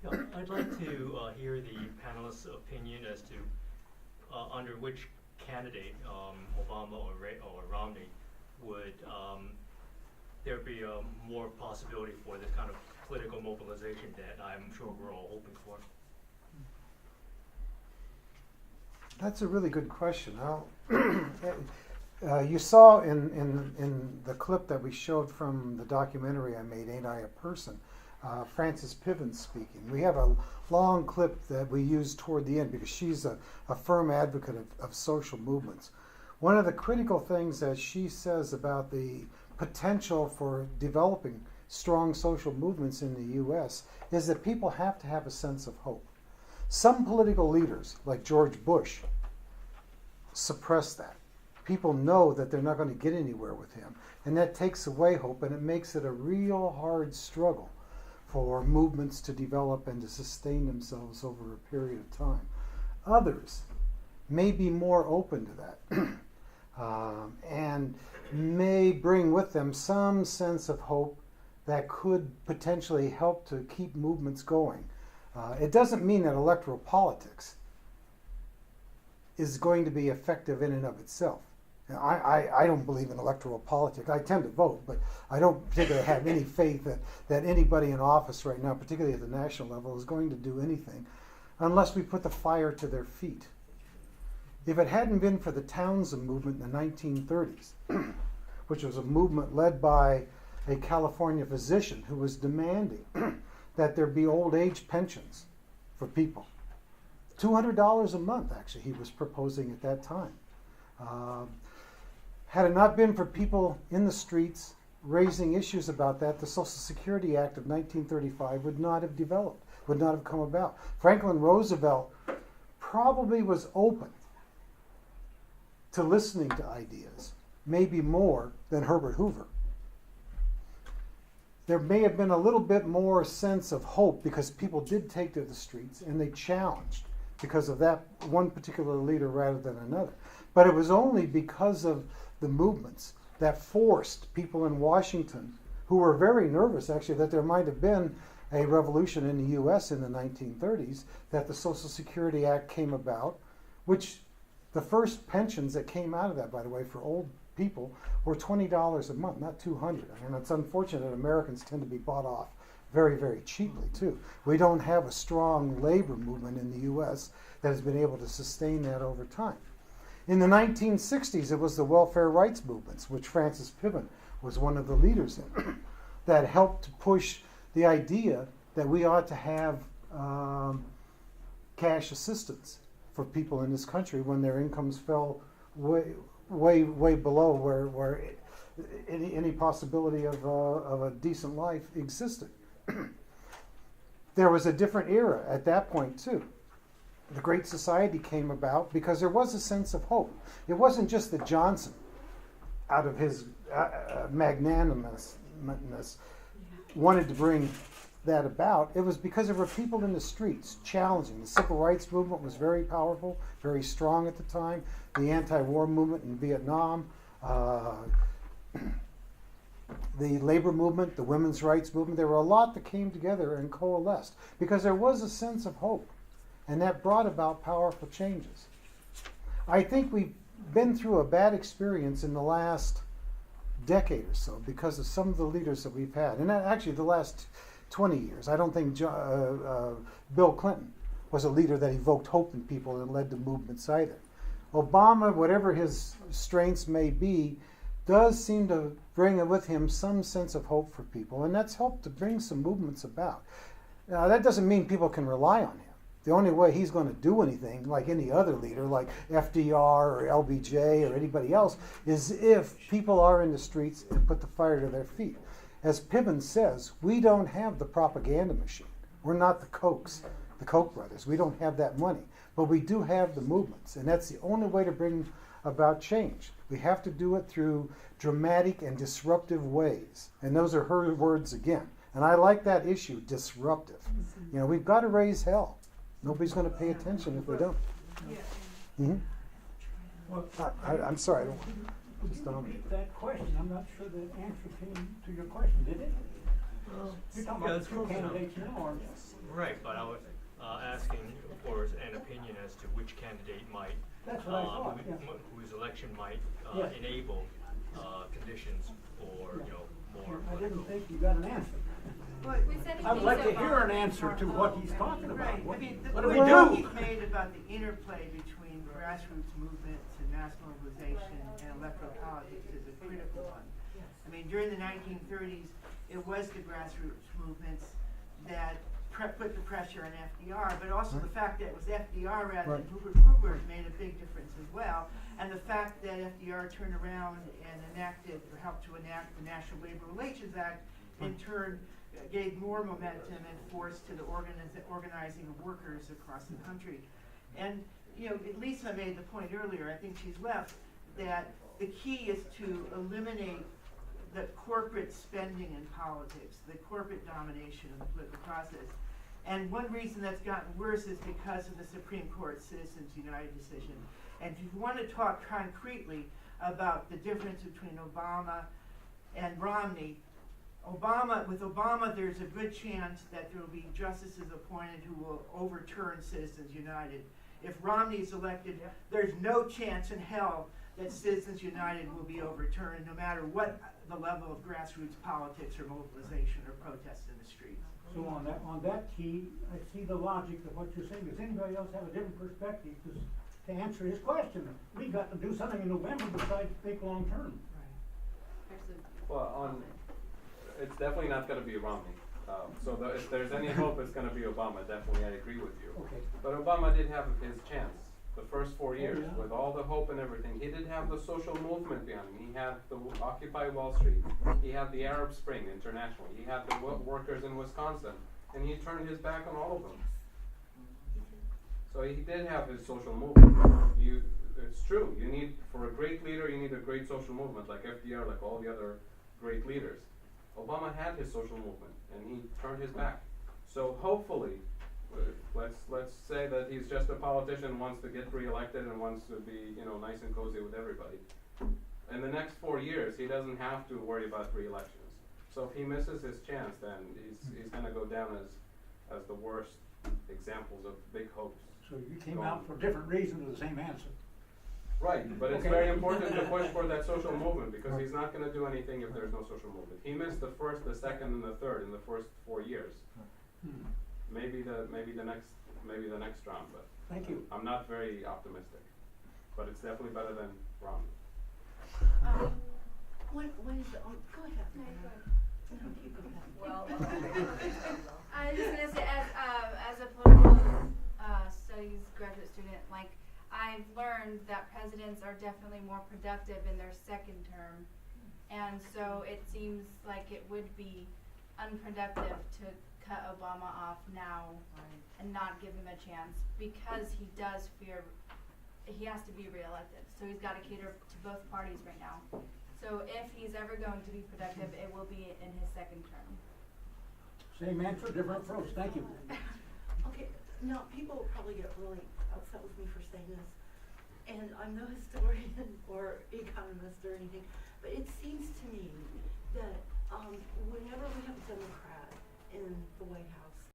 Yeah, I'd like to hear the panelists' opinion as to under which candidate, Obama or Romney, would there be more possibility for this kind of political mobilization that I'm sure we're all hoping for? That's a really good question. You saw in the clip that we showed from the documentary I made, Ain't I a Person? Frances Piven speaking. We have a long clip that we use toward the end because she's a firm advocate of social movements. One of the critical things that she says about the potential for developing strong social movements in the U.S. is that people have to have a sense of hope. Some political leaders, like George Bush, suppress that. People know that they're not going to get anywhere with him, and that takes away hope, and it makes it a real hard struggle for movements to develop and to sustain themselves over a period of time. Others may be more open to that and may bring with them some sense of hope that could potentially help to keep movements going. It doesn't mean that electoral politics is going to be effective in and of itself. Now, I don't believe in electoral politics. I tend to vote, but I don't particularly have any faith that anybody in office right now, particularly at the national level, is going to do anything unless we put the fire to their feet. If it hadn't been for the Townsend movement in the 1930s, which was a movement led by a California physician who was demanding that there be old age pensions for people. $200 a month, actually, he was proposing at that time. Had it not been for people in the streets raising issues about that, the Social Security Act of 1935 would not have developed, would not have come about. Franklin Roosevelt probably was open to listening to ideas, maybe more than Herbert Hoover. There may have been a little bit more sense of hope because people did take to the streets and they challenged because of that one particular leader rather than another. But it was only because of the movements that forced people in Washington, who were very nervous actually that there might have been a revolution in the U.S. in the 1930s, that the Social Security Act came about, which the first pensions that came out of that, by the way, for old people were $20 a month, not $200. And it's unfortunate that Americans tend to be bought off very, very cheaply, too. We don't have a strong labor movement in the U.S. that has been able to sustain that over time. In the 1960s, it was the welfare rights movements, which Frances Piven was one of the leaders in, that helped to push the idea that we ought to have cash assistance for people in this country when their incomes fell way below where any possibility of a decent life existed. There was a different era at that point too. The Great Society came about because there was a sense of hope. It wasn't just that Johnson, out of his magnanimousness, wanted to bring that about. It was because there were people in the streets challenging. The civil rights movement was very powerful, very strong at the time. The anti-war movement in Vietnam, the labor movement, the women's rights movement, there were a lot that came together and coalesced because there was a sense of hope, and that brought about powerful changes. I think we've been through a bad experience in the last decade or so because of some of the leaders that we've had, and actually the last 20 years. I don't think Bill Clinton was a leader that evoked hope in people and led to movements either. Obama, whatever his strengths may be, does seem to bring with him some sense of hope for people, and that's helped to bring some movements about. Now, that doesn't mean people can rely on him. The only way he's going to do anything like any other leader, like FDR or LBJ or anybody else, is if people are in the streets and put the fire to their feet. As Piven says, we don't have the propaganda machine. We're not the Koch brothers. We don't have that money. But we do have the movements, and that's the only way to bring about change. We have to do it through dramatic and disruptive ways. And those are her words again. And I like that issue, disruptive. You know, we've got to raise hell. Nobody's going to pay attention if we don't. Mm-hmm. Well, I'm sorry. I don't just dominate. That question, I'm not sure the answer came to your question, did it? You're talking about the two candidates now, aren't you? Right, but I was asking for an opinion as to which candidate might, That's what I thought, yeah. whose election might Yes. enable conditions for more. I didn't think you got an answer. I would like to hear an answer to what he's talking about. Right. What, I mean, what the do we point do? he's made about the interplay between grassroots movements and mass mobilization and electoral politics is a critical one. I mean, during the 1930s, it was the grassroots movements that put the pressure on FDR, but also the fact that it was FDR rather than Hoover made a big difference as well. And the fact that FDR turned around and enacted, or helped to enact the National Labor Relations Act, in turn gave more momentum and force to the organizing of workers across the country. And Lisa made the point earlier, I think she's left, that the key is to eliminate the corporate spending in politics, the corporate domination of the political process. And one reason that's gotten worse is because of the Supreme Court Citizens United decision. And if you want to talk concretely about the difference between Obama and Romney, with Obama, there's a good chance that there will be justices appointed who will overturn Citizens United. If Romney is elected, there's no chance in hell that Citizens United will be overturned, no matter what the level of grassroots politics or mobilization or protest in the streets. So on that key, I see the logic of what you're saying. Does anybody else have a different perspective to answer his question? We got to do something in November besides think long term. Well, it's definitely not going to be Romney. If there's any hope, it's going to be Obama. Definitely, I agree with you. Okay. But Obama did have his chance. The first 4 years, with all the hope and everything, he did have the social movement behind him. He had the Occupy Wall Street. He had the Arab Spring internationally. He had the workers in Wisconsin, and he turned his back on all of them. So he did have his social movement. It's true. For a great leader, you need a great social movement, like FDR, like all the other great leaders. Obama had his social movement, and he turned his back. So hopefully, let's say that he's just a politician, wants to get reelected and wants to be nice and cozy with everybody. In the next 4 years, he doesn't have to worry about re-elections. So if he misses his chance, then he's going to go down as the worst examples of big hopes. So you came out for different reasons with the same answer. Right, but it's very important to push for that social movement, because he's not going to do anything if there's no social movement. He missed the first, the second, and the third in the first 4 years. Maybe the next round, but thank you. I'm not very optimistic, but it's definitely better than Romney. When is the go ahead. Well, I was just gonna say, as a political studies graduate student, like I've learned that presidents are definitely more productive in their second term, and so it seems like it would be unproductive to cut Obama off now and not give him a chance, because he does fear he has to be reelected. So he's got to cater to both parties right now. So if he's ever going to be productive, it will be in his second term. Same answer, different approach. Thank you. Okay, now people will probably get really upset with me for saying this, and I'm no historian or economist or anything, but it seems to me that whenever we have a Democrat in the White House,